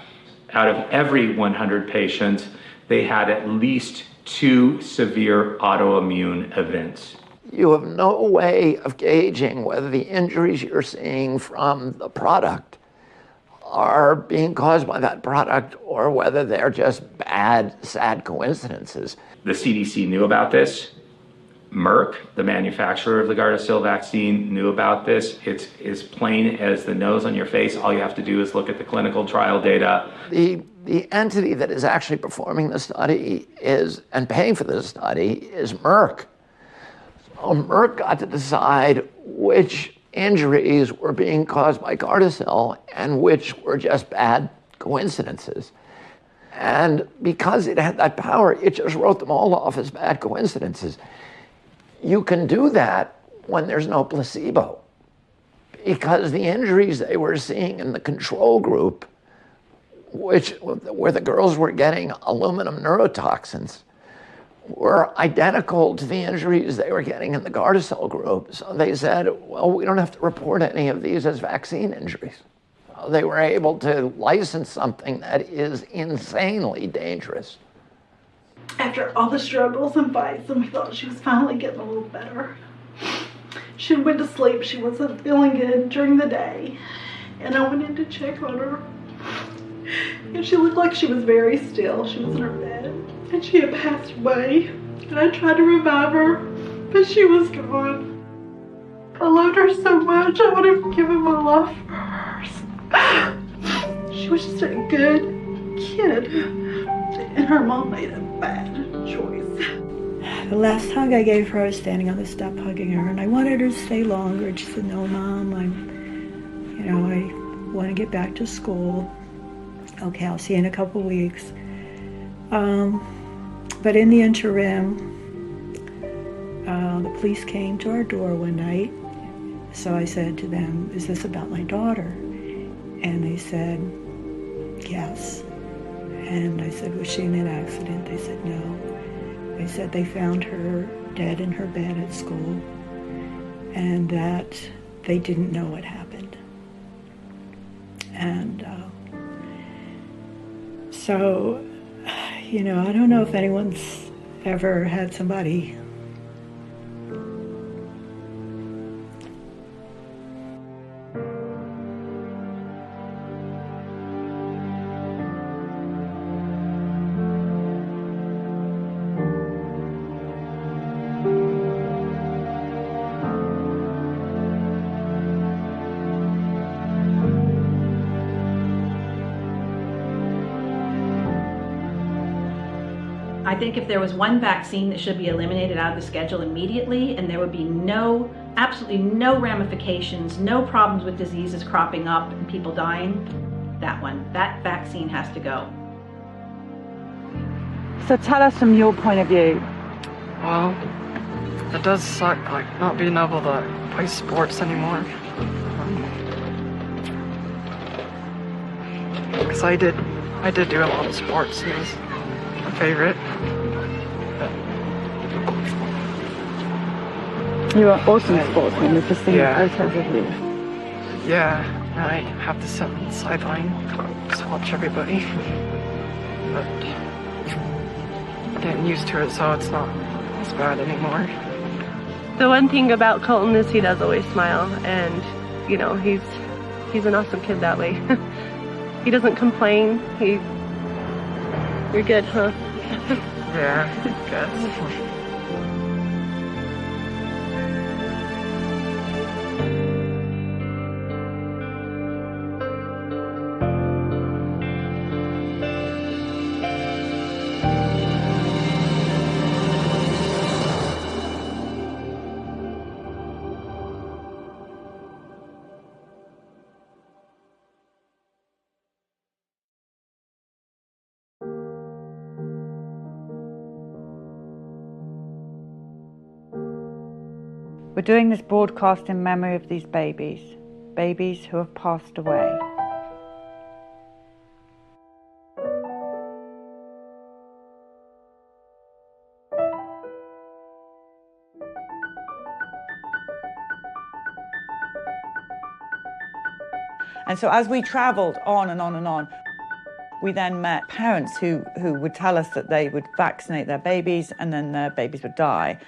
[SPEAKER 21] out of every 100 patients, they had at least 2 severe autoimmune events.
[SPEAKER 22] You have no way of gauging whether the injuries you're seeing from the product are being caused by that product or whether they're just bad, sad coincidences.
[SPEAKER 21] The CDC knew about this. Merck, the manufacturer of the Gardasil vaccine, knew about this. It's as plain as the nose on your face. All you have to do is look at the clinical trial data.
[SPEAKER 22] The entity that is actually performing the study and paying for the study is Merck. So Merck got to decide which injuries were being caused by Gardasil and which were just bad coincidences. And because it had that power, it just wrote them all off as bad coincidences. You can do that when there's no placebo, because the injuries they were seeing in the control group, where the girls were getting aluminum neurotoxins, were identical to the injuries they were getting in the Gardasil group. So they said, well, we don't have to report any of these as vaccine injuries. They were able to license something that is insanely dangerous.
[SPEAKER 8] After all the struggles and fights, and we thought she was finally getting a little better, she went to sleep. She wasn't feeling good during the day, and I went in to check on her, and she looked like she was very still. She was in her bed, and she had passed away, and I tried to revive her, but she was gone. I loved her so much. I would have given my life for her. She was just a good kid, and her mom made a bad choice.
[SPEAKER 11] The last hug I gave her, I was standing on the step hugging her, and I wanted her to stay longer. And she said, no, Mom, I want to get back to school. Okay, I'll see you in a couple weeks. But in the interim, the police came to our door one night. So I said to them, is this about my daughter? And they said, yes. And I said, was she in an accident? They said, no. They said they found her dead in her bed at school and that they didn't know what happened. And so, I don't know if anyone's ever had somebody
[SPEAKER 13] I think if there was one vaccine that should be eliminated out of the schedule immediately, and there would be absolutely no ramifications, no problems with diseases cropping up and people dying, that vaccine has to go.
[SPEAKER 2] So tell us from your point of view.
[SPEAKER 7] Well, it does suck, not being able to play sports anymore. Because I did do a lot of sports, and it was my favorite.
[SPEAKER 2] You are awesome sportsman. We've just seen photos of you.
[SPEAKER 7] Yeah, I have to sit on the sideline, just watch everybody. But getting used to it, so it's not as bad anymore.
[SPEAKER 10] The one thing about Colton is he does always smile, and he's an awesome kid that way. He doesn't complain. You're good, huh?
[SPEAKER 7] Yeah, good.
[SPEAKER 2] We're doing this broadcast in memory of these babies who have passed away. And so as we travelled on and on and on, we then met parents who would tell us that they would vaccinate their babies and then their babies would die.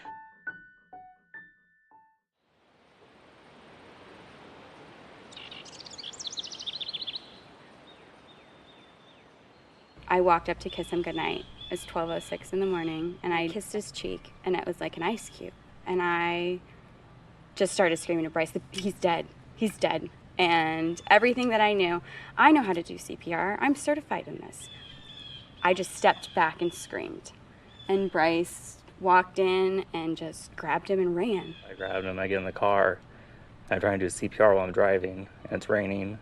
[SPEAKER 16] I walked up to kiss him goodnight. It was 12:06 in the morning, and I kissed his cheek, and it was like an ice cube. And I just started screaming to Bryce, he's dead, he's dead. And everything that I know how to do CPR. I'm certified in this. I just stepped back and screamed. And Bryce walked in and just grabbed him and ran.
[SPEAKER 18] I grabbed him, I get in the car, I'm trying to do CPR while I'm driving, and it's raining.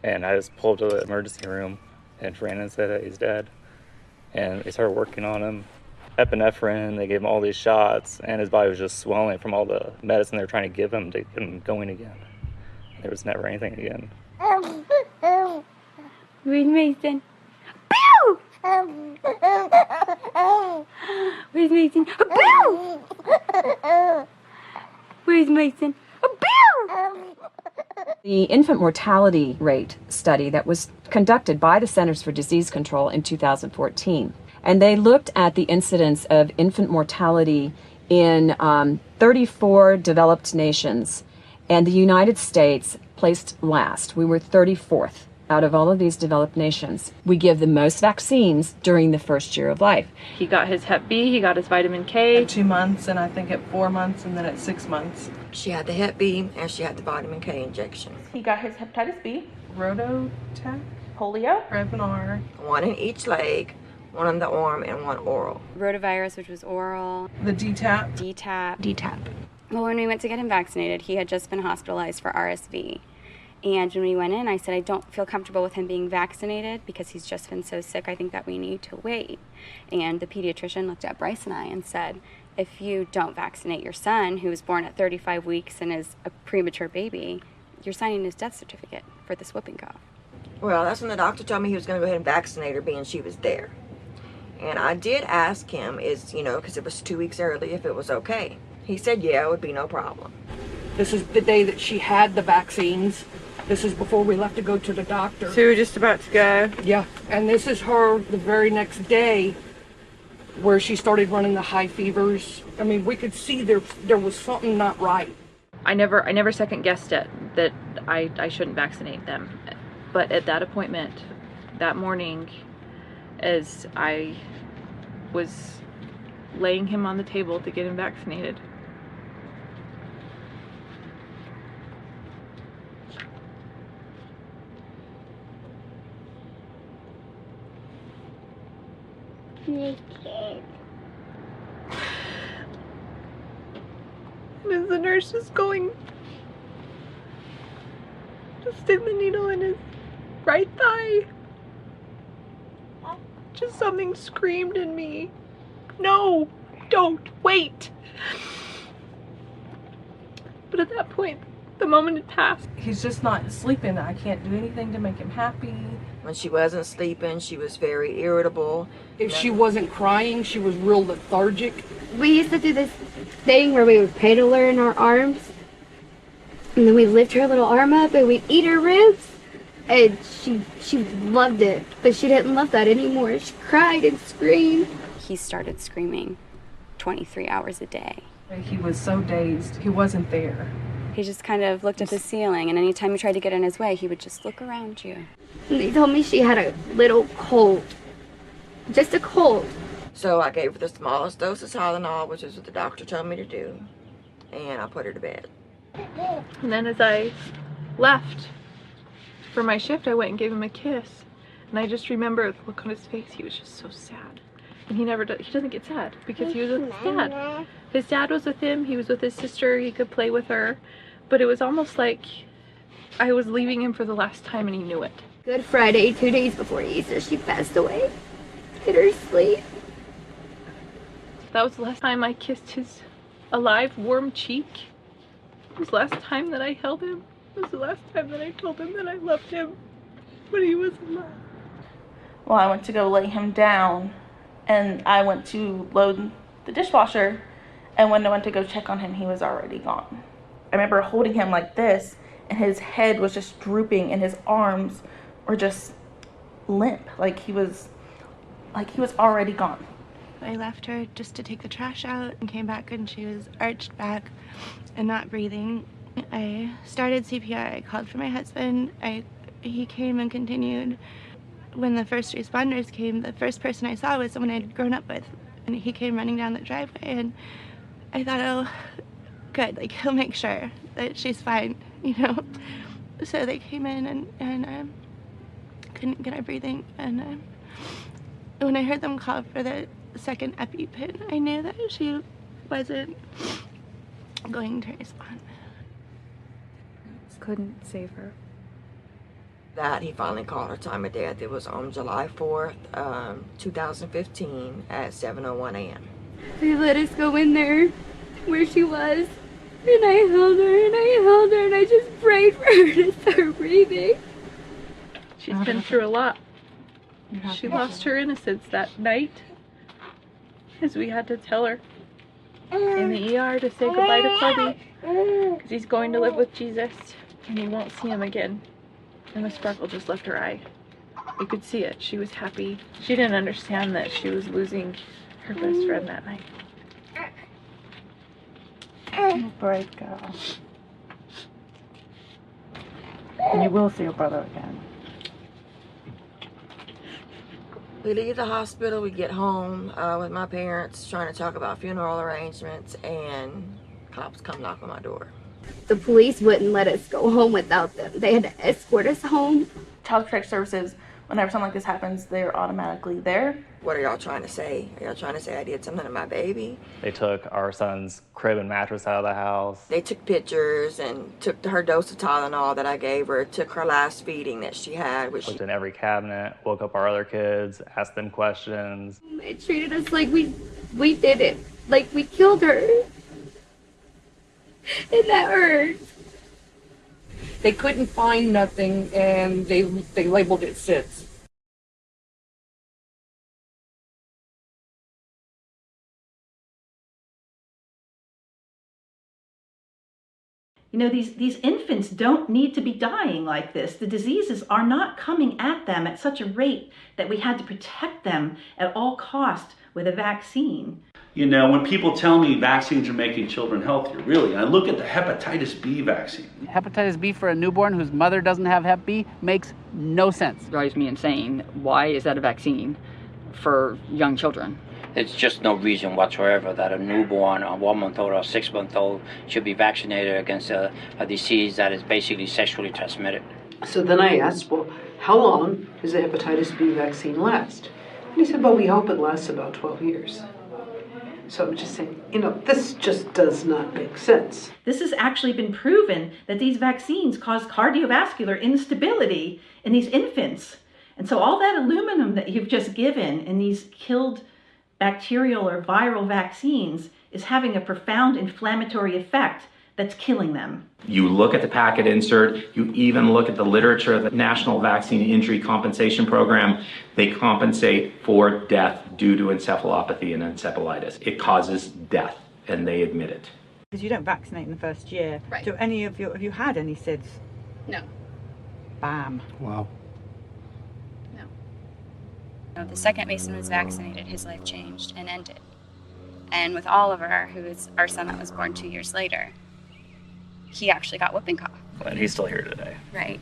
[SPEAKER 18] And I just pulled to the emergency room, and ran and said that he's dead. And they started working on him. Epinephrine, they gave him all these shots, and his body was just swelling from all the medicine they were trying to give him to get him going again. There was never anything again.
[SPEAKER 16] Reed Mason. Pew! Where's Mason? Where's Mason?
[SPEAKER 1] The infant mortality rate study that was conducted by the Centers for Disease Control in 2014, and they looked at the incidence of infant mortality in 34 developed nations, and the United States placed last. We were 34th out of all of these developed nations. We give the most vaccines during the first year of life.
[SPEAKER 17] He got his Hep B, he got his vitamin K.
[SPEAKER 12] At 2 months, and I think at 4 months, and then at 6 months.
[SPEAKER 19] She had the Hep B, and she had the vitamin K injection.
[SPEAKER 17] He got his hepatitis B.
[SPEAKER 12] Rototec.
[SPEAKER 17] Polio.
[SPEAKER 12] Prevnar.
[SPEAKER 19] 1 in each leg, 1 on the arm, and 1 oral.
[SPEAKER 16] Rotavirus, which was oral.
[SPEAKER 12] The DTaP.
[SPEAKER 16] DTaP. Well, when we went to get him vaccinated, he had just been hospitalized for RSV. And when we went in, I said, I don't feel comfortable with him being vaccinated because he's just been so sick. I think that we need to wait. And the pediatrician looked at Bryce and I and said, if you don't vaccinate your son, who was born at 35 weeks and is a premature baby, you're signing his death certificate for this whooping cough.
[SPEAKER 19] Well, that's when the doctor told me he was going to go ahead and vaccinate her, being she was there. And I did ask him, because it was 2 weeks early, if it was okay. He said, yeah, it would be no problem.
[SPEAKER 24] This is the day that she had the vaccines. This is before we left to go to the doctor.
[SPEAKER 17] So we were just about to go?
[SPEAKER 24] Yeah, and this is her the very next day where she started running the high fevers. I mean, we could see there was something not right.
[SPEAKER 17] I never second guessed it that I shouldn't vaccinate them. But at that appointment that morning, as I was laying him on the table to get him vaccinated, and as the nurse was going to stick the needle in his right thigh, just something screamed in me, no, don't, wait. But at that point, the moment had passed.
[SPEAKER 12] He's just not sleeping. I can't do anything to make him happy.
[SPEAKER 19] When she wasn't sleeping, she was very irritable.
[SPEAKER 24] If she wasn't crying, she was real lethargic.
[SPEAKER 3] We used to do this thing where we would cradle her in our arms, and then we'd lift her little arm up and we'd eat her ribs. And she loved it, but she didn't love that anymore. She cried and screamed.
[SPEAKER 16] He started screaming 23 hours a day.
[SPEAKER 12] He was so dazed. He wasn't there.
[SPEAKER 16] He just kind of looked at the ceiling, and anytime you tried to get in his way, he would just look around you.
[SPEAKER 3] And they told me she had a little cold. Just a cold.
[SPEAKER 19] So I gave her the smallest dose of Tylenol, which is what the doctor told me to do, and I put her to bed.
[SPEAKER 17] And then as I left for my shift, I went and gave him a kiss. And I just remember the look on his face. He was just so sad. And he doesn't get sad because he was with his dad. His dad was with him, he was with his sister, he could play with her. But it was almost like I was leaving him for the last time and he knew it.
[SPEAKER 3] Good Friday, 2 days before Easter, she passed away in her sleep.
[SPEAKER 17] That was the last time I kissed his alive, warm cheek. It was the last time that I held him. It was the last time that I told him that I loved him when he was alive.
[SPEAKER 25] Well, I went to go lay him down, and I went to load the dishwasher, and when I went to go check on him, he was already gone. I remember holding him like this, and his head was just drooping, and his arms were just limp, like he was already gone.
[SPEAKER 26] I left her just to take the trash out and came back and she was arched back and not breathing. I started CPR. I called for my husband. He came and continued. When the first responders came, the first person I saw was someone I'd grown up with. And he came running down the driveway and I thought, oh, good, like he'll make sure that she's fine, you know. So they came in and couldn't get her breathing. And when I heard them call for the second EpiPen, I knew that she wasn't going to respond.
[SPEAKER 27] Couldn't save her.
[SPEAKER 19] That he finally called her time of death. It was on July 4th, 2015 at 7:01 a.m.
[SPEAKER 3] They let us go in there where she was, and I held her and I held her and I just prayed for her to start breathing.
[SPEAKER 17] She's been through a lot. She lost her innocence that night is we had to tell her in the ER to say goodbye to Colby because he's going to live with Jesus and he won't see him again. And the sparkle just left her eye. You could see it. She was happy. She didn't understand that she was losing her best friend that night.
[SPEAKER 5] Oh, brave girl. And you will see your brother again.
[SPEAKER 19] We leave the hospital, we get home with my parents trying to talk about funeral arrangements, and cops come knock on my door.
[SPEAKER 3] The police wouldn't let us go home without them. They had to escort us home.
[SPEAKER 25] Child Protective Services, whenever something like this happens, they're automatically there.
[SPEAKER 19] What are y'all trying to say? Are y'all trying to say I did something to my baby?
[SPEAKER 18] They took our son's crib and mattress out of the house.
[SPEAKER 19] They took pictures and took her dose of Tylenol that I gave her, took her last feeding that she had.
[SPEAKER 18] Looked in every cabinet, woke up our other kids, asked them questions.
[SPEAKER 3] They treated us like we did it, like we killed her. And that hurt.
[SPEAKER 24] They couldn't find nothing, and they labeled it SIDS.
[SPEAKER 13] You know, these infants don't need to be dying like this. The diseases are not coming at them at such a rate that we had to protect them at all cost with a vaccine.
[SPEAKER 9] You know, when people tell me vaccines are making children healthier, really, I look at the hepatitis B vaccine.
[SPEAKER 14] Hepatitis B for a newborn whose mother doesn't have Hep B makes no sense.
[SPEAKER 15] It drives me insane. Why is that a vaccine for young children?
[SPEAKER 20] There's just no reason whatsoever that a newborn, a 1-month-old or 6-month-old should be vaccinated against a disease that is basically sexually transmitted.
[SPEAKER 23] So then I asked, well, how long does a hepatitis B vaccine last? And he said, well, we hope it lasts about 12 years. So I'm just saying, you know, this just does not make sense.
[SPEAKER 13] This has actually been proven that these vaccines cause cardiovascular instability in these infants. And so all that aluminum that you've just given in these killed bacterial or viral vaccines is having a profound inflammatory effect that's killing them.
[SPEAKER 21] You look at the packet insert, you even look at the literature of the National Vaccine Injury Compensation Program. They compensate for death due to encephalopathy and encephalitis. It causes death, and they admit it.
[SPEAKER 2] Because you don't vaccinate in the first year.
[SPEAKER 16] Right.
[SPEAKER 2] Do any of you, have you had any SIDS?
[SPEAKER 16] No.
[SPEAKER 2] Bam.
[SPEAKER 27] Wow.
[SPEAKER 16] The second Mason was vaccinated, his life changed and ended. And with Oliver, who is our son that was born 2 years later, he actually got whooping cough.
[SPEAKER 18] And he's still here today.
[SPEAKER 16] Right.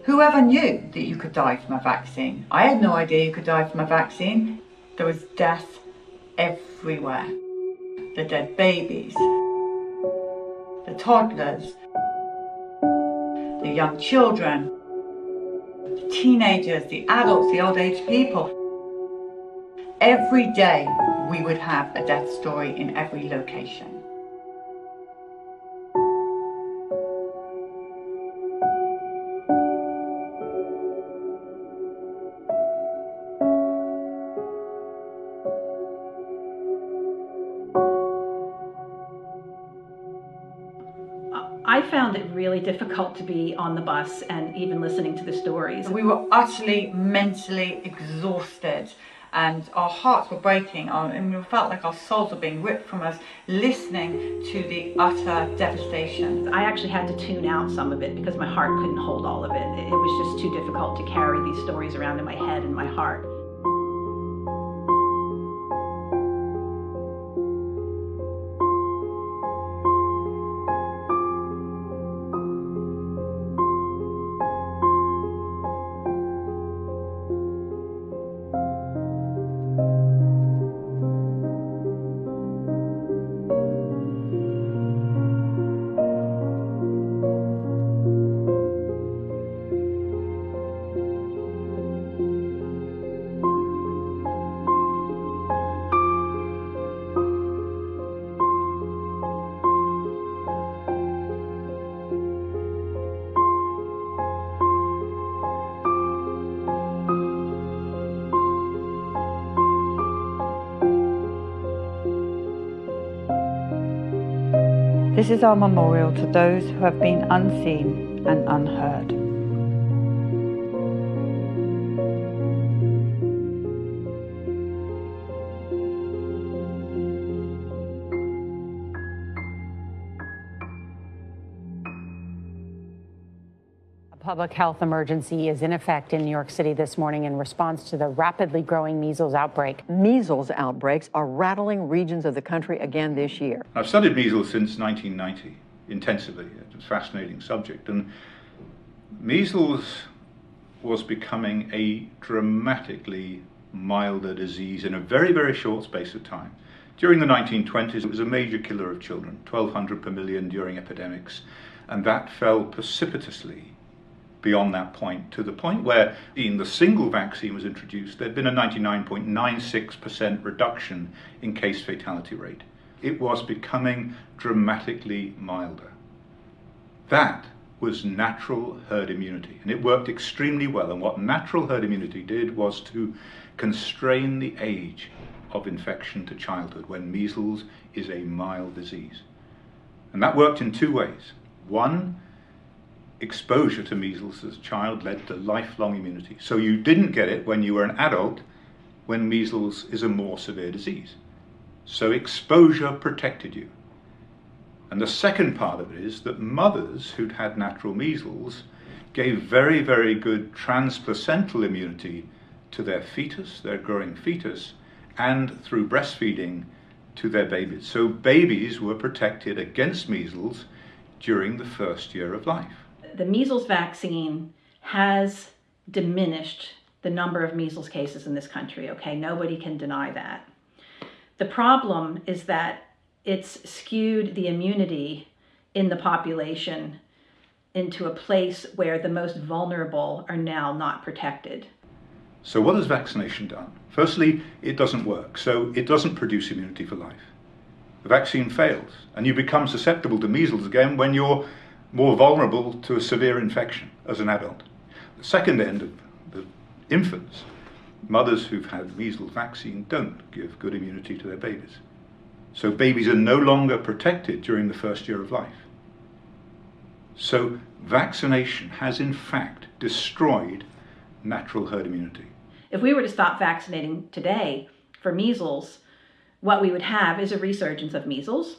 [SPEAKER 2] Whoever knew that you could die from a vaccine? I had no idea you could die from a vaccine. There was death everywhere. The dead babies, the toddlers, the young children, the teenagers, the adults, the old age people. Every day we would have a death story in every location.
[SPEAKER 13] I found it really difficult to be on the bus and even listening to the stories.
[SPEAKER 2] We were utterly mentally exhausted and our hearts were breaking and we felt like our souls were being ripped from us listening to the utter devastation.
[SPEAKER 13] I actually had to tune out some of it because my heart couldn't hold all of it. It was just too difficult to carry these stories around in my head and my heart.
[SPEAKER 4] This is our memorial to those who have been unseen and unheard.
[SPEAKER 6] Public health emergency is in effect in New York City this morning in response to the rapidly growing measles outbreak.
[SPEAKER 8] Measles outbreaks are rattling regions of the country again this year.
[SPEAKER 10] I've studied measles since 1990 intensively. It's a fascinating subject. And measles was becoming a dramatically milder disease in a very, very short space of time. During the 1920s, it was a major killer of children, 1,200 per million during epidemics, and that fell precipitously beyond that point, to the point where in the single vaccine was introduced, there'd been a 99.96% reduction in case fatality rate. It was becoming dramatically milder. That was natural herd immunity, and it worked extremely well. And what natural herd immunity did was to constrain the age of infection to childhood, when measles is a mild disease. And that worked in two ways. One, exposure to measles as a child led to lifelong immunity. So you didn't get it when you were an adult, when measles is a more severe disease. So exposure protected you. And the second part of it is that mothers who'd had natural measles gave very, very good transplacental immunity to their fetus, their growing fetus, and through breastfeeding to their babies. So babies were protected against measles during the first year of life.
[SPEAKER 13] The measles vaccine has diminished the number of measles cases in this country, okay? Nobody can deny that. The problem is that it's skewed the immunity in the population into a place where the most vulnerable are now not protected.
[SPEAKER 10] So what has vaccination done? Firstly, it doesn't work, so it doesn't produce immunity for life. The vaccine fails, and you become susceptible to measles again when you're more vulnerable to a severe infection as an adult. The second end of the infants, mothers who've had measles vaccine don't give good immunity to their babies. So babies are no longer protected during the first year of life. So vaccination has in fact destroyed natural herd immunity.
[SPEAKER 13] If we were to stop vaccinating today for measles, what we would have is a resurgence of measles.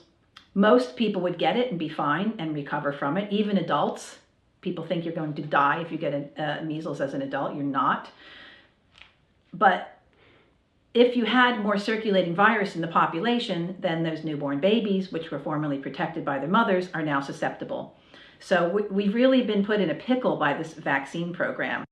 [SPEAKER 13] Most people would get it and be fine and recover from it, even adults. People think you're going to die if you get measles as an adult. You're not. But if you had more circulating virus in the population, then those newborn babies, which were formerly protected by their mothers, are now susceptible. So we've really been put in a pickle by this vaccine program.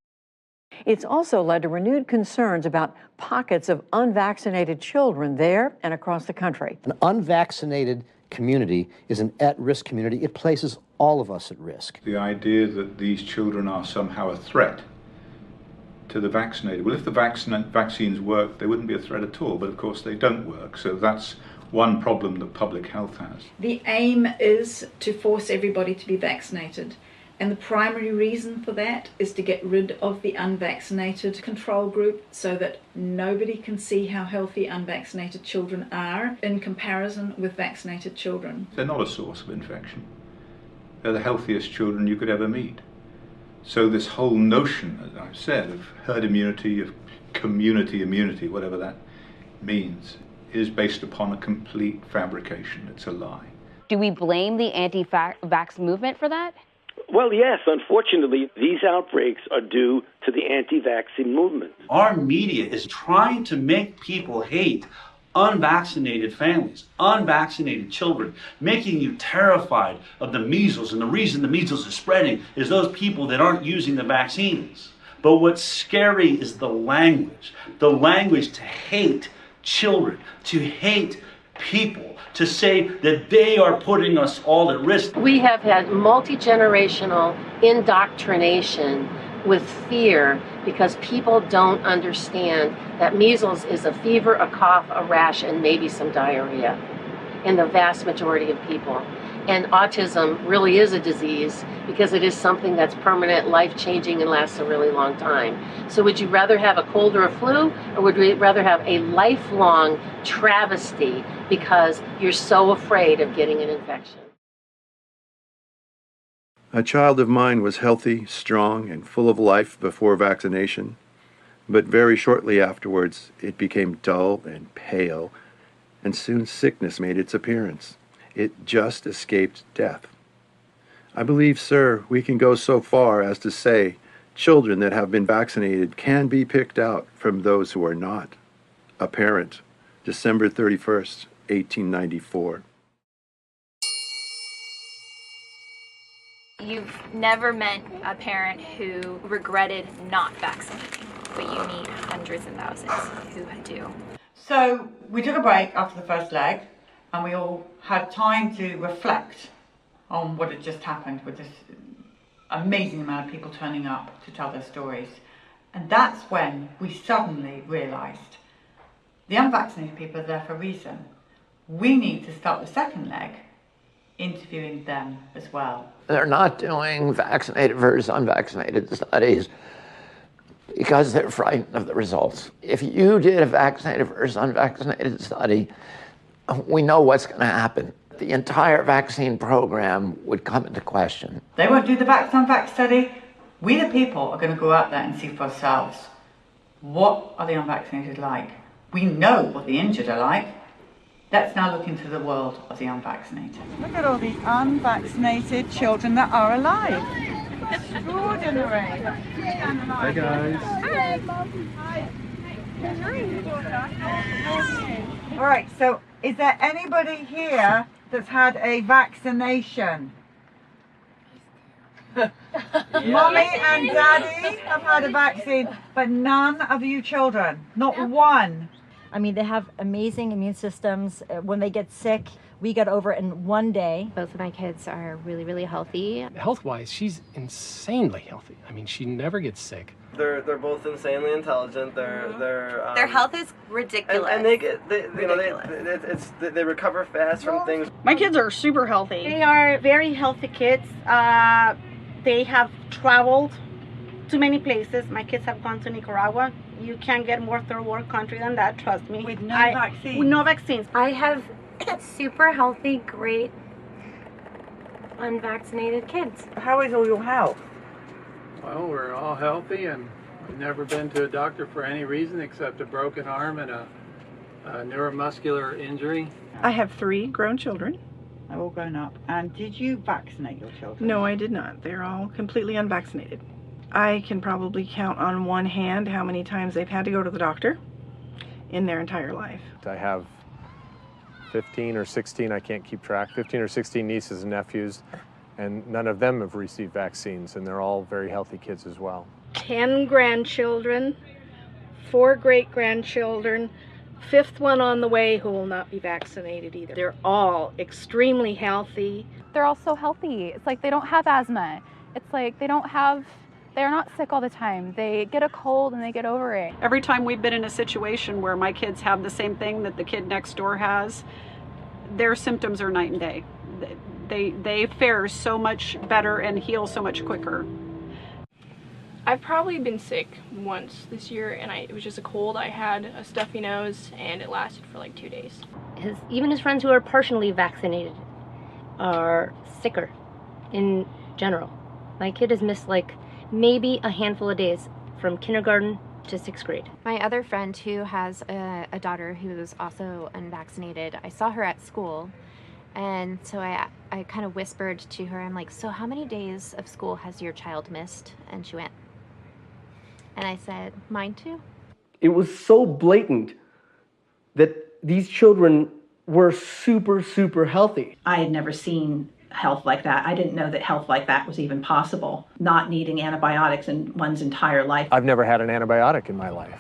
[SPEAKER 8] It's also led to renewed concerns about pockets of unvaccinated children there and across the country.
[SPEAKER 11] An unvaccinated community is an at-risk community. It places all of us at risk.
[SPEAKER 10] The idea that these children are somehow a threat to the vaccinated. Well, if the vaccines work, they wouldn't be a threat at all, but of course they don't work. So that's one problem that public health has.
[SPEAKER 22] The aim is to force everybody to be vaccinated. And the primary reason for that is to get rid of the unvaccinated control group so that nobody can see how healthy unvaccinated children are in comparison with vaccinated children.
[SPEAKER 10] They're not a source of infection. They're the healthiest children you could ever meet. So this whole notion, as I've said, of herd immunity, of community immunity, whatever that means, is based upon a complete fabrication. It's a lie.
[SPEAKER 27] Do we blame the anti-vax movement for that?
[SPEAKER 28] Well, yes. Unfortunately, these outbreaks are due to the anti-vaccine movement.
[SPEAKER 9] Our media is trying to make people hate unvaccinated families, unvaccinated children, making you terrified of the measles. And the reason the measles are spreading is those people that aren't using the vaccines. But what's scary is the language to hate children, to hate people, to say that they are putting us all at risk.
[SPEAKER 6] We have had multi-generational indoctrination with fear because people don't understand that measles is a fever, a cough, a rash, and maybe some diarrhea in the vast majority of people. And autism really is a disease because it is something that's permanent, life-changing, and lasts a really long time. So would you rather have a cold or a flu, or would you rather have a lifelong travesty because you're so afraid of getting an infection?
[SPEAKER 1] A child of mine was healthy, strong, and full of life before vaccination, but very shortly afterwards it became dull and pale, and soon sickness made its appearance. It just escaped death. I believe, sir, we can go so far as to say children that have been vaccinated can be picked out from those who are not. A parent, December 31st, 1894.
[SPEAKER 5] You've never met a parent who regretted not vaccinating, but you meet hundreds and thousands who do.
[SPEAKER 2] So we took a break after the first leg and we all had time to reflect on what had just happened with this amazing amount of people turning up to tell their stories. And that's when we suddenly realised the unvaccinated people are there for a reason. We need to start the second leg interviewing them as well.
[SPEAKER 7] They're not doing vaccinated versus unvaccinated studies because they're frightened of the results. If you did a vaccinated versus unvaccinated study, we know what's going to happen. The entire vaccine program would come into question.
[SPEAKER 2] They won't do the vax-unvax study. We the people are going to go out there and see for ourselves. What are the unvaccinated like? We know what the injured are like. Let's now look into the world of the unvaccinated.
[SPEAKER 4] Look at all the unvaccinated children that are alive. Extraordinary.
[SPEAKER 12] Hi guys.
[SPEAKER 4] All right, so is there anybody here that's had a vaccination? Mommy and Daddy have had a vaccine, but none of you children, not one.
[SPEAKER 17] I mean, they have amazing immune systems. When they get sick, we get over it in one day.
[SPEAKER 19] Both of my kids are really, really healthy.
[SPEAKER 25] Health-wise, she's insanely healthy. I mean, she never gets sick.
[SPEAKER 26] They're both insanely intelligent.
[SPEAKER 5] Their health is ridiculous.
[SPEAKER 26] And they recover fast from things.
[SPEAKER 29] My kids are super healthy.
[SPEAKER 30] They are very healthy kids. They have traveled to many places. My kids have gone to Nicaragua. You can't get more third world country than that, trust me.
[SPEAKER 4] With no vaccines?
[SPEAKER 30] With no vaccines.
[SPEAKER 19] I have super healthy, great, unvaccinated kids.
[SPEAKER 4] How is all your health?
[SPEAKER 31] Well, we're all healthy and we've never been to a doctor for any reason except a broken arm and a neuromuscular injury.
[SPEAKER 32] I have 3 grown children.
[SPEAKER 4] They're all grown up. And did you vaccinate your children?
[SPEAKER 32] No, I did not. They're all completely unvaccinated. I can probably count on one hand how many times they've had to go to the doctor in their entire life.
[SPEAKER 33] I have 15 or 16, I can't keep track, 15 or 16 nieces and nephews, and none of them have received vaccines, and they're all very healthy kids as well.
[SPEAKER 30] 10 grandchildren, 4 great-grandchildren, 5th one on the way who will not be vaccinated either. They're all extremely healthy.
[SPEAKER 34] They're all so healthy. It's like they don't have asthma. It's like they're not sick all the time. They get a cold and they get over it.
[SPEAKER 35] Every time we've been in a situation where my kids have the same thing that the kid next door has, their symptoms are night and day. They fare so much better and heal so much quicker.
[SPEAKER 36] I've probably been sick once this year, and it was just a cold. I had a stuffy nose and it lasted for like 2 days.
[SPEAKER 19] Even his friends who are partially vaccinated are sicker in general. My kid has missed like maybe a handful of days from kindergarten to 6th grade.
[SPEAKER 27] My other friend who has a daughter who is also unvaccinated, I saw her at school, and so I kind of whispered to her, I'm like, so how many days of school has your child missed? And she went, and I said, mine too.
[SPEAKER 37] It was so blatant that these children were super, super healthy.
[SPEAKER 13] I had never seen health like that. I didn't know that health like that was even possible. Not needing antibiotics in one's entire life.
[SPEAKER 33] I've never had an antibiotic in my life.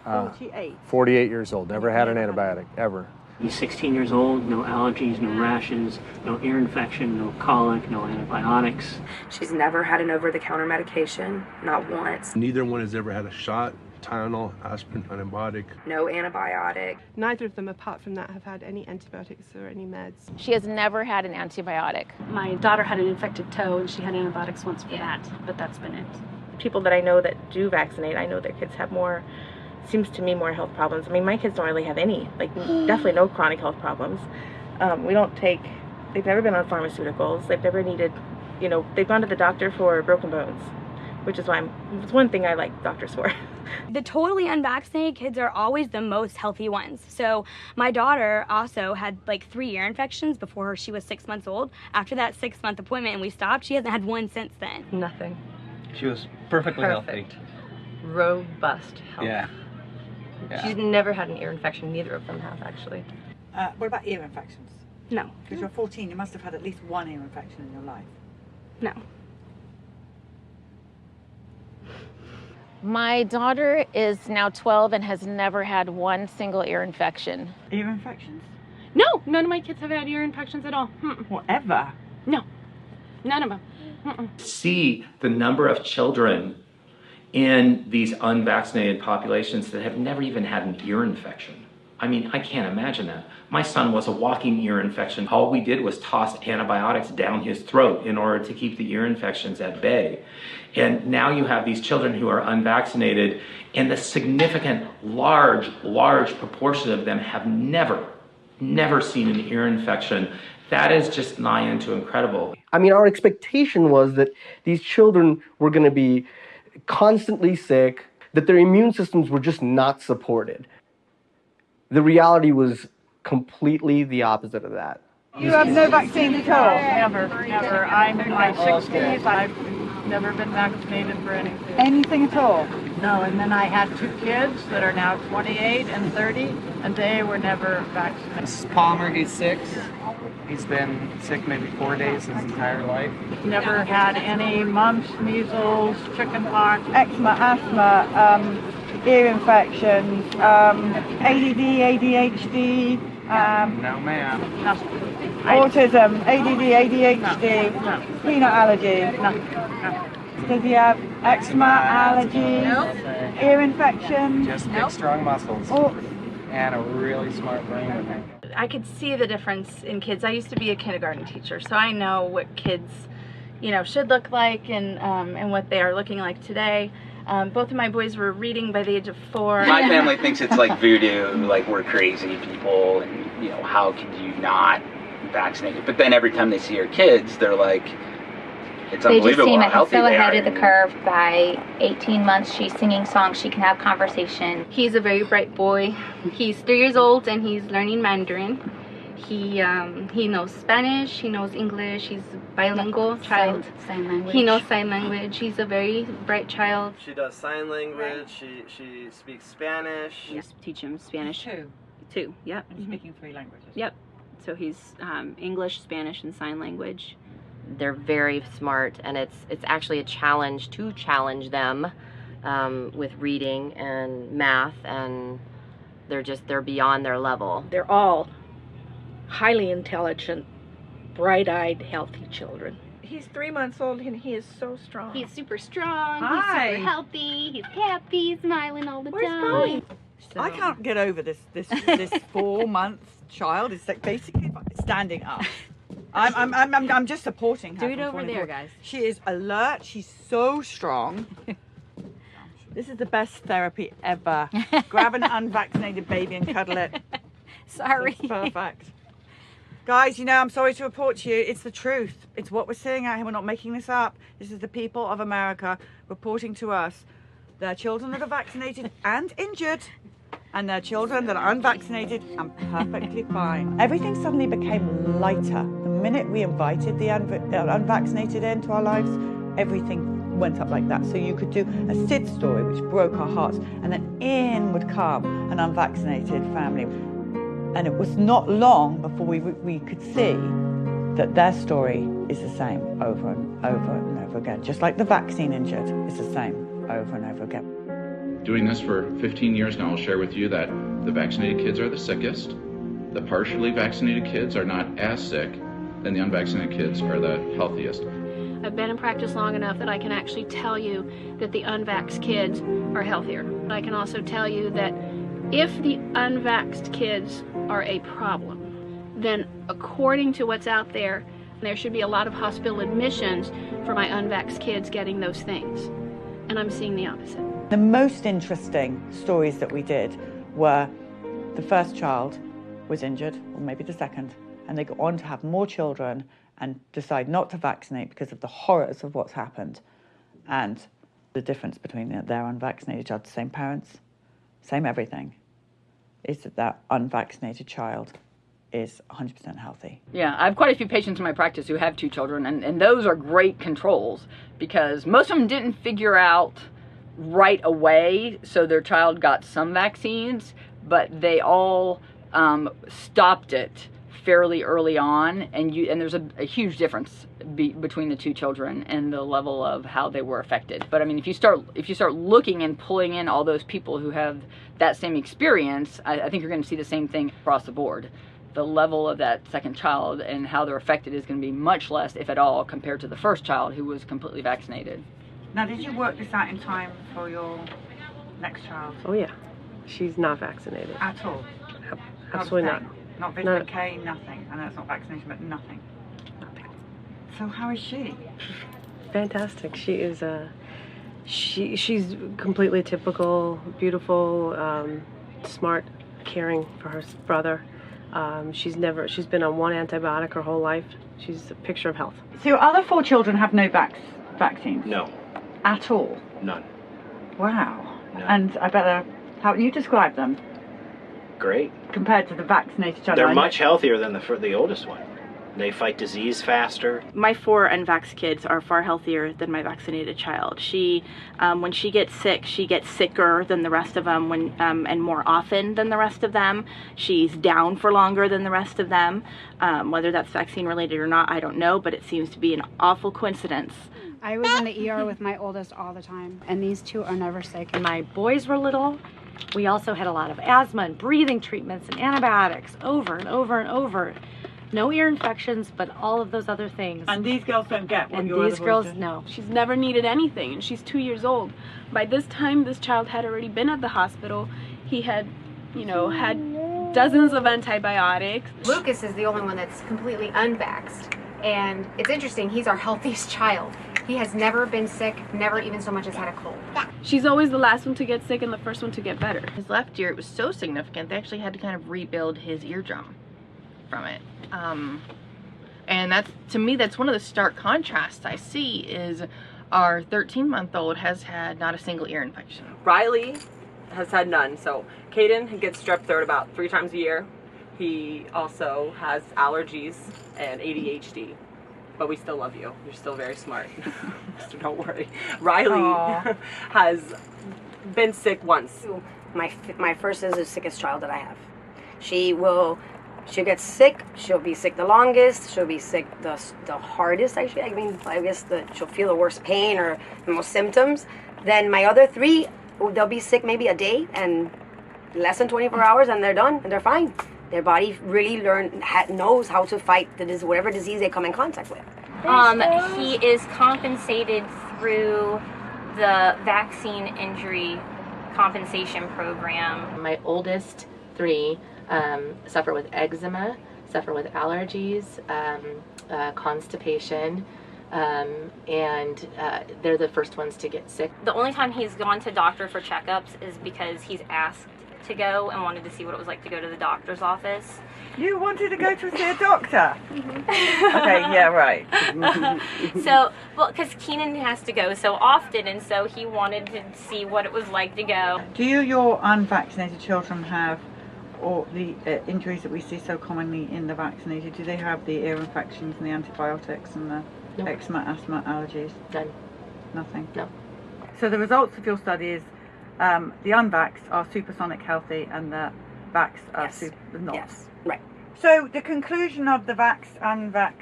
[SPEAKER 4] 48.
[SPEAKER 33] 48 years old, never had an antibiotic, ever.
[SPEAKER 38] He's 16 years old, no allergies, no rashes, no ear infection, no colic, no antibiotics.
[SPEAKER 39] She's never had an over-the-counter medication, not once.
[SPEAKER 40] Neither one has ever had a shot, Tylenol, aspirin, antibiotic.
[SPEAKER 39] No antibiotic.
[SPEAKER 32] Neither of them, apart from that, have had any antibiotics or any meds.
[SPEAKER 27] She has never had an antibiotic.
[SPEAKER 41] My daughter had an infected toe and she had antibiotics once for that, but that's been it.
[SPEAKER 32] People that I know that do vaccinate, I know their kids have more, seems to me, more health problems. I mean, my kids don't really have any, like definitely no chronic health problems. They've never been on pharmaceuticals. They've never needed You know, they've gone to the doctor for broken bones, which is why it's one thing I like doctors for.
[SPEAKER 1] The totally unvaccinated kids are always the most healthy ones. So my daughter also had like 3 ear infections before she was 6 months old. After that 6-month appointment and we stopped, she hasn't had one since then.
[SPEAKER 2] Nothing.
[SPEAKER 3] She was perfectly healthy.
[SPEAKER 2] Robust health.
[SPEAKER 3] Yeah.
[SPEAKER 2] She's never had an ear infection. Neither of them have, actually.
[SPEAKER 4] What about ear infections?
[SPEAKER 1] No.
[SPEAKER 4] Because you're 14, you must have had at least one ear infection in your life.
[SPEAKER 1] No.
[SPEAKER 6] My daughter is now 12 and has never had one single ear infection.
[SPEAKER 4] Ear infections?
[SPEAKER 41] No, none of my kids have had ear infections at all.
[SPEAKER 4] Whatever.
[SPEAKER 41] No, none of them.
[SPEAKER 7] See the number of children in these unvaccinated populations that have never even had an ear infection. I mean, I can't imagine that. My son was a walking ear infection. All we did was toss antibiotics down his throat in order to keep the ear infections at bay. And now you have these children who are unvaccinated, and the significant, large proportion of them have never seen an ear infection. That is just nigh into incredible.
[SPEAKER 37] I mean, our expectation was that these children were going to be constantly sick, that their immune systems were just not supported. The reality was completely the opposite of that.
[SPEAKER 4] You have no vaccine at all?
[SPEAKER 31] Never. I'm in my 60s. I've never been vaccinated for anything.
[SPEAKER 4] Anything at all?
[SPEAKER 31] No, and then I had 2 kids that are now 28 and 30, and they were never vaccinated.
[SPEAKER 3] This is Palmer, he's 6. He's been sick maybe 4 days his entire life.
[SPEAKER 31] Never had any mumps, measles, chickenpox.
[SPEAKER 4] Eczema, asthma, ear infections, ADD, ADHD,
[SPEAKER 3] no ma'am.
[SPEAKER 4] autism, ADD, ADHD, peanut allergy. Does he have eczema, allergies, ear infection?
[SPEAKER 3] Just big, strong muscles. And a really smart brain.
[SPEAKER 1] I could see the difference in kids. I used to be a kindergarten teacher, so I know what kids, should look like and what they are looking like today. Both of my boys were reading by the age of 4.
[SPEAKER 8] My family thinks it's like voodoo, like we're crazy people, and how can you not vaccinate it? But then every time they see our kids, they're like, it's
[SPEAKER 9] they just
[SPEAKER 8] unbelievable
[SPEAKER 9] seem
[SPEAKER 8] how healthy
[SPEAKER 9] so
[SPEAKER 8] they
[SPEAKER 9] ahead
[SPEAKER 8] are.
[SPEAKER 9] of the curve. By 18 months, she's singing songs, she can have conversation.
[SPEAKER 1] He's a very bright boy. He's 3 years old and he's learning Mandarin. He knows Spanish, he knows English, he's a bilingual child.
[SPEAKER 9] Sign language.
[SPEAKER 1] He knows sign language. He's a very bright child.
[SPEAKER 26] She does sign language, she speaks Spanish.
[SPEAKER 41] Yes, teach him Spanish. 2, yep.
[SPEAKER 4] He's speaking 3 languages.
[SPEAKER 41] Yep. So he's English, Spanish, and sign language.
[SPEAKER 10] They're very smart, and it's actually a challenge to challenge them with reading and math, and they're beyond their level.
[SPEAKER 30] They're all highly intelligent, bright-eyed, healthy children.
[SPEAKER 32] He's 3 months old and he is so strong.
[SPEAKER 1] He's super strong.
[SPEAKER 4] Hi.
[SPEAKER 1] He's super healthy. He's happy, smiling all the time.
[SPEAKER 4] I can't get over this 4-month child is basically standing up. I'm just supporting her.
[SPEAKER 1] Do it over there, guys.
[SPEAKER 4] She is alert. She's so strong. This is the best therapy ever. Grab an unvaccinated baby and cuddle it.
[SPEAKER 1] Sorry.
[SPEAKER 4] It's perfect. Guys, I'm sorry to report to you, it's the truth. It's what we're seeing out here. We're not making this up. This is the people of America reporting to us their children that are vaccinated and injured, and their children that are unvaccinated and perfectly fine. Everything suddenly became lighter. The minute we invited the unvaccinated into our lives, everything went up like that. So you could do a Sid story, which broke our hearts, and then in would come an unvaccinated family. And it was not long before we could see that their story is the same over and over and over again. Just like the vaccine injured, it's the same over and over again.
[SPEAKER 11] Doing this for 15 years now, I'll share with you that the vaccinated kids are the sickest. The partially vaccinated kids are not as sick, and the unvaccinated kids are the healthiest.
[SPEAKER 36] I've been in practice long enough that I can actually tell you that the unvaxxed kids are healthier. I can also tell you that if the unvaxxed kids are a problem, then according to what's out there should be a lot of hospital admissions for my unvaxxed kids getting those things. And I'm seeing the opposite.
[SPEAKER 4] The most interesting stories that we did were the first child was injured, or maybe the second, and they go on to have more children and decide not to vaccinate because of the horrors of what's happened. And the difference between their unvaccinated child, the same parents, same everything, is that unvaccinated child is 100% healthy.
[SPEAKER 5] Yeah, I have quite a few patients in my practice who have 2 children, and those are great controls because most of them didn't figure out right away, so their child got some vaccines, but they all stopped it fairly early on, and there's a huge difference between the 2 children and the level of how they were affected. But I mean, if you start looking and pulling in all those people who have that same experience, I think you're going to see the same thing across the board. The level of that second child and how they're affected is going to be much less, if at all, compared to the first child who was completely vaccinated.
[SPEAKER 4] Now, did you work this out in time for your next child?
[SPEAKER 12] Oh yeah, she's not vaccinated.
[SPEAKER 4] At all?
[SPEAKER 12] Absolutely not.
[SPEAKER 4] Not vitamin K, nothing. I know it's not vaccination, but nothing.
[SPEAKER 12] Nothing.
[SPEAKER 4] So how is she?
[SPEAKER 12] Fantastic. She is she's completely typical, beautiful, smart, caring for her brother. She's been on one antibiotic her whole life. She's a picture of health.
[SPEAKER 4] So your other 4 children have no vaccines?
[SPEAKER 7] No.
[SPEAKER 4] At all?
[SPEAKER 7] None.
[SPEAKER 4] Wow.
[SPEAKER 7] No.
[SPEAKER 4] And I bet how you describe them?
[SPEAKER 7] Great.
[SPEAKER 4] Compared to the vaccinated child?
[SPEAKER 7] They're much healthier than the oldest one. They fight disease faster.
[SPEAKER 13] My 4 unvaxxed kids are far healthier than my vaccinated child. She, when she gets sick, she gets sicker than the rest of them and more often than the rest of them. She's down for longer than the rest of them. Whether that's vaccine related or not, I don't know, but it seems to be an awful coincidence.
[SPEAKER 41] I was in the ER with my oldest all the time, and these 2 are never sick.
[SPEAKER 14] When my boys were little, we also had a lot of asthma and breathing treatments and antibiotics over and over and over. No ear infections, but all of those other things.
[SPEAKER 4] And these girls don't get what your
[SPEAKER 14] these girls, no.
[SPEAKER 36] She's never needed anything, and she's 2 years old. By this time, this child had already been at the hospital. He had, had dozens of antibiotics.
[SPEAKER 15] Lucas is the only one that's completely unvaxxed. And it's interesting, he's our healthiest child. He has never been sick, never even so much as had a cold.
[SPEAKER 36] She's always the last one to get sick and the first one to get better.
[SPEAKER 16] His left ear, it was so significant, they actually had to kind of rebuild his eardrum from it. And that's, to me, that's one of the stark contrasts I see is our 13-month-old has had not a single ear infection.
[SPEAKER 17] Riley has had none. So Caden gets strep throat about 3 times a year. He also has allergies and ADHD. But we still love you. You're still very smart. So don't worry. Riley has been sick once.
[SPEAKER 18] My first is the sickest child that I have. She'll get sick. She'll be sick the longest. She'll be sick the hardest, actually. I mean, I guess she'll feel the worst pain or the most symptoms. Then my other 3, they'll be sick maybe a day and less than 24 hours and they're done and they're fine. Their body really knows how to fight whatever disease they come in contact with.
[SPEAKER 9] He is compensated through the vaccine injury compensation program.
[SPEAKER 10] My oldest 3 suffer with eczema, suffer with allergies, constipation, and they're the first ones to get sick.
[SPEAKER 9] The only time he's gone to doctor for checkups is because he's asked to go and wanted to see what it was like to go to the doctor's office.
[SPEAKER 4] You wanted to go to see a doctor? Okay, yeah, right.
[SPEAKER 9] So, well, because Keenan has to go so often, and so he wanted to see what it was like to go.
[SPEAKER 4] Do your unvaccinated children have all the injuries that we see so commonly in the vaccinated? Do they have the ear infections and the antibiotics and the eczema, asthma, allergies?
[SPEAKER 10] None.
[SPEAKER 4] Nothing?
[SPEAKER 10] No.
[SPEAKER 4] So the results of your study is the unvaxxed are supersonic healthy and the vaxxed are not.
[SPEAKER 18] Yes, right.
[SPEAKER 4] So the conclusion of the unvaxxed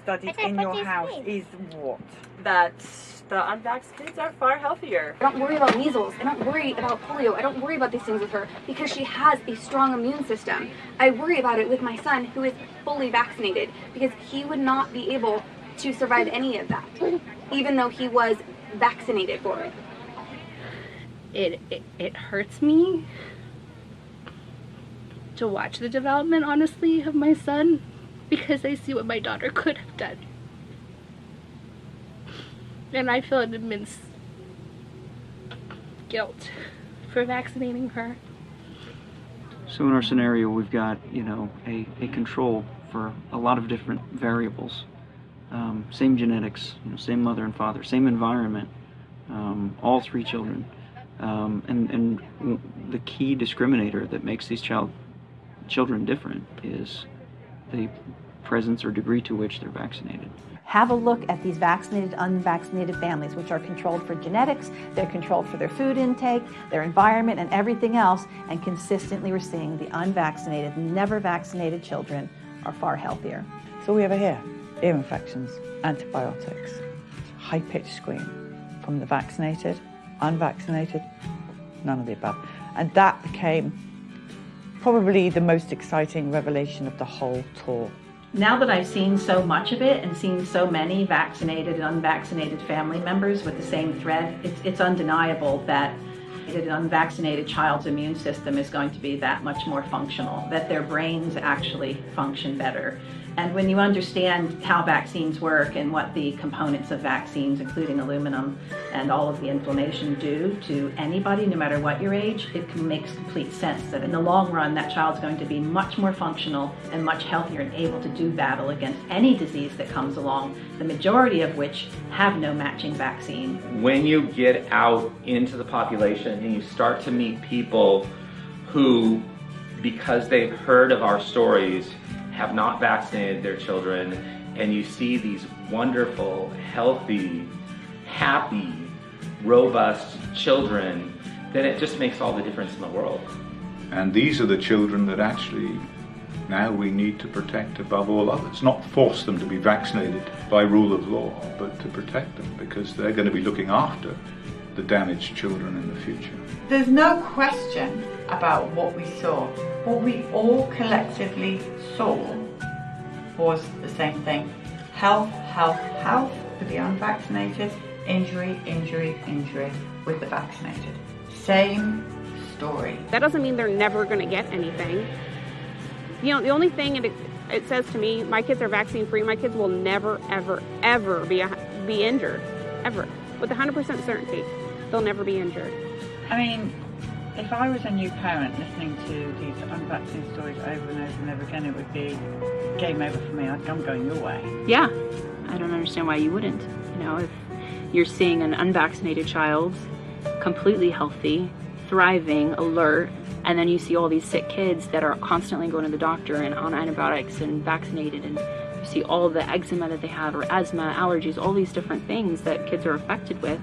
[SPEAKER 4] studies in your house is what?
[SPEAKER 17] That the unvaxxed kids are far healthier.
[SPEAKER 19] I don't worry about measles. I don't worry about polio. I don't worry about these things with her because she has a strong immune system. I worry about it with my son who is fully vaccinated because he would not be able to survive any of that, even though he was vaccinated for it.
[SPEAKER 36] It hurts me to watch the development, honestly, of my son because I see what my daughter could have done. And I feel an immense guilt for vaccinating her.
[SPEAKER 3] So in our scenario, we've got, a control
[SPEAKER 2] for a lot of different variables. Same genetics, same mother and father, same environment, all 3 children. And the key discriminator that makes these children different is the presence or degree to which they're vaccinated.
[SPEAKER 6] Have a look at these vaccinated, unvaccinated families, which are controlled for genetics, they're controlled for their food intake, their environment, and everything else, and consistently we're seeing the unvaccinated, never vaccinated children are far healthier.
[SPEAKER 4] So we have here, ear infections, antibiotics, high-pitched scream from the vaccinated, unvaccinated, none of the above. And that became probably the most exciting revelation of the whole tour.
[SPEAKER 6] Now that I've seen so much of it and seen so many vaccinated and unvaccinated family members with the same thread, it's undeniable that an unvaccinated child's immune system is going to be that much more functional, that their brains actually function better. And when you understand how vaccines work and what the components of vaccines, including aluminum and all of the inflammation, do to anybody, no matter what your age, it makes complete sense that in the long run, that child's going to be much more functional and much healthier and able to do battle against any disease that comes along, the majority of which have no matching vaccine.
[SPEAKER 7] When you get out into the population and you start to meet people who, because they've heard of our stories, have not vaccinated their children, and you see these wonderful, healthy, happy, robust children, then it just makes all the difference in the world.
[SPEAKER 8] And these are the children that actually now we need to protect above all others. Not force them to be vaccinated by rule of law, but to protect them, because they're going to be looking after the damaged children in the future.
[SPEAKER 4] There's no question about what we saw. What we all collectively saw was the same thing. Health, health, health with the unvaccinated, injury, injury, injury with the vaccinated. Same story.
[SPEAKER 20] That doesn't mean they're never going to get anything. You know, the only thing it says to me, my kids are vaccine free, my kids will never, ever, ever be injured. Ever. With 100% certainty, they'll never be injured.
[SPEAKER 4] I mean, if I was a new parent listening to these unvaccinated stories over and over and over again, it would be game over for me. I'm going your way.
[SPEAKER 13] Yeah, I don't understand why you wouldn't. You know, if you're seeing an unvaccinated child completely healthy, thriving, alert, and then you see all these sick kids that are constantly going to the doctor and on antibiotics and vaccinated, and you see all the eczema that they have, or asthma, allergies, all these different things that kids are affected with.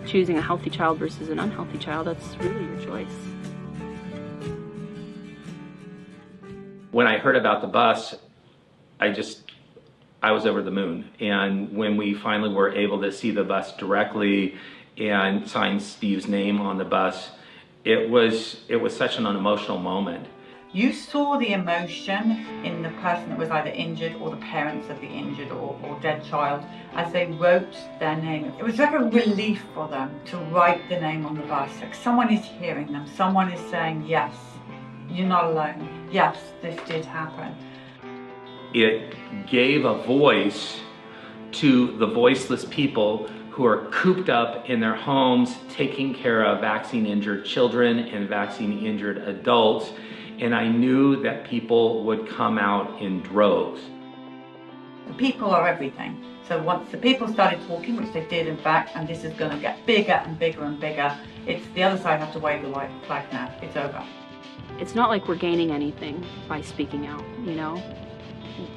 [SPEAKER 13] Choosing a healthy child versus an unhealthy child, that's really your choice.
[SPEAKER 7] When I heard about the bus, I was over the moon. And when we finally were able to see the bus directly and sign Steve's name on the bus, it was such an emotional moment.
[SPEAKER 4] You saw the emotion in the person that was either injured or the parents of the injured or dead child as they wrote their name. It was like a relief for them to write the name on the bus. Like someone is hearing them, someone is saying, yes, you're not alone. Yes, this did happen.
[SPEAKER 7] It gave a voice to the voiceless people who are cooped up in their homes, taking care of vaccine-injured children and vaccine-injured adults. And I knew that people would come out in droves.
[SPEAKER 4] The people are everything. So once the people started talking, which they did in fact, and this is going to get bigger and bigger and bigger, it's the other side have to wave the white flag now. It's over.
[SPEAKER 13] It's not like we're gaining anything by speaking out, you know?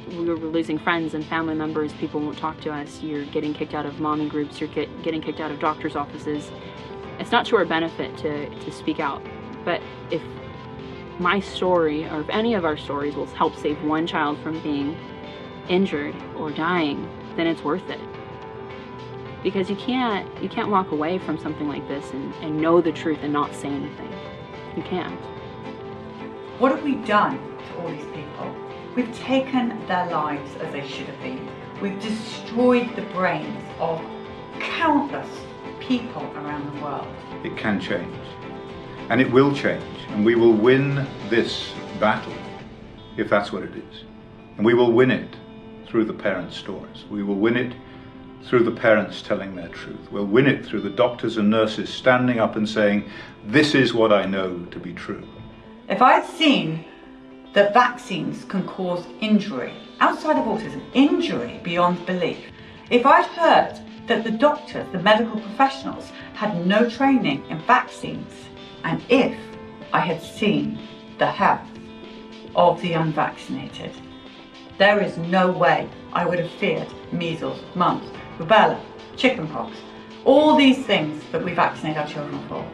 [SPEAKER 13] We're losing friends and family members, people won't talk to us, you're getting kicked out of mommy groups, you're getting kicked out of doctor's offices. It's not to our benefit to speak out, but if my story, or if any of our stories will help save one child from being injured or dying, then it's worth it. Because you can't walk away from something like this and know the truth and not say anything. You can't.
[SPEAKER 4] What have we done to all these people? We've taken their lives as they should have been. We've destroyed the brains of countless people around the world.
[SPEAKER 8] It can change, and it will change, and we will win this battle, if that's what it is. And we will win it through the parents' stories. We will win it through the parents telling their truth. We'll win it through the doctors and nurses standing up and saying, this is what I know to be true.
[SPEAKER 4] If I had seen that vaccines can cause injury, outside of autism, injury beyond belief. If I'd heard that the doctors, the medical professionals, had no training in vaccines, and if I had seen the health of the unvaccinated, there is no way I would have feared measles, mumps, rubella, chickenpox, all these things that we vaccinate our children for.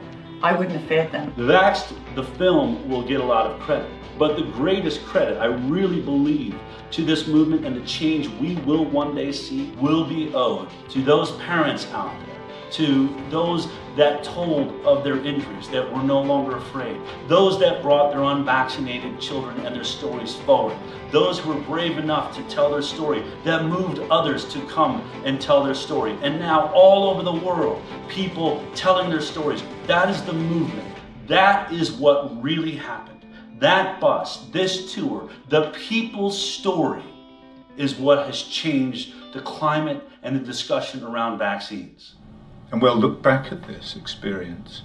[SPEAKER 4] I wouldn't have feared them.
[SPEAKER 1] Vaxxed, the film, will get a lot of credit, but the greatest credit, I really believe, to this movement and the change we will one day see will be owed to those parents out there, to those that told of their injuries, that were no longer afraid, those that brought their unvaccinated children and their stories forward, those who were brave enough to tell their story, that moved others to come and tell their story. And now all over the world, people telling their stories. That is the movement. That is what really happened. That bus, this tour, the people's story is what has changed the climate and the discussion around vaccines.
[SPEAKER 8] And we'll look back at this experience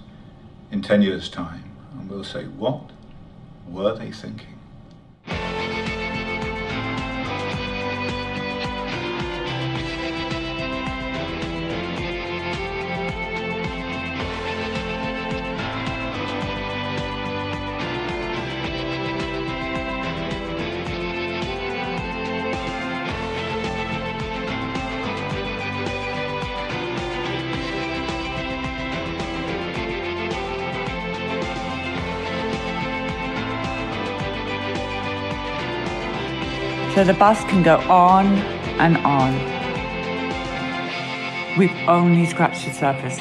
[SPEAKER 8] in 10 years' time and we'll say, what were they thinking?
[SPEAKER 4] So the bus can go on and on. We've only scratched the surface.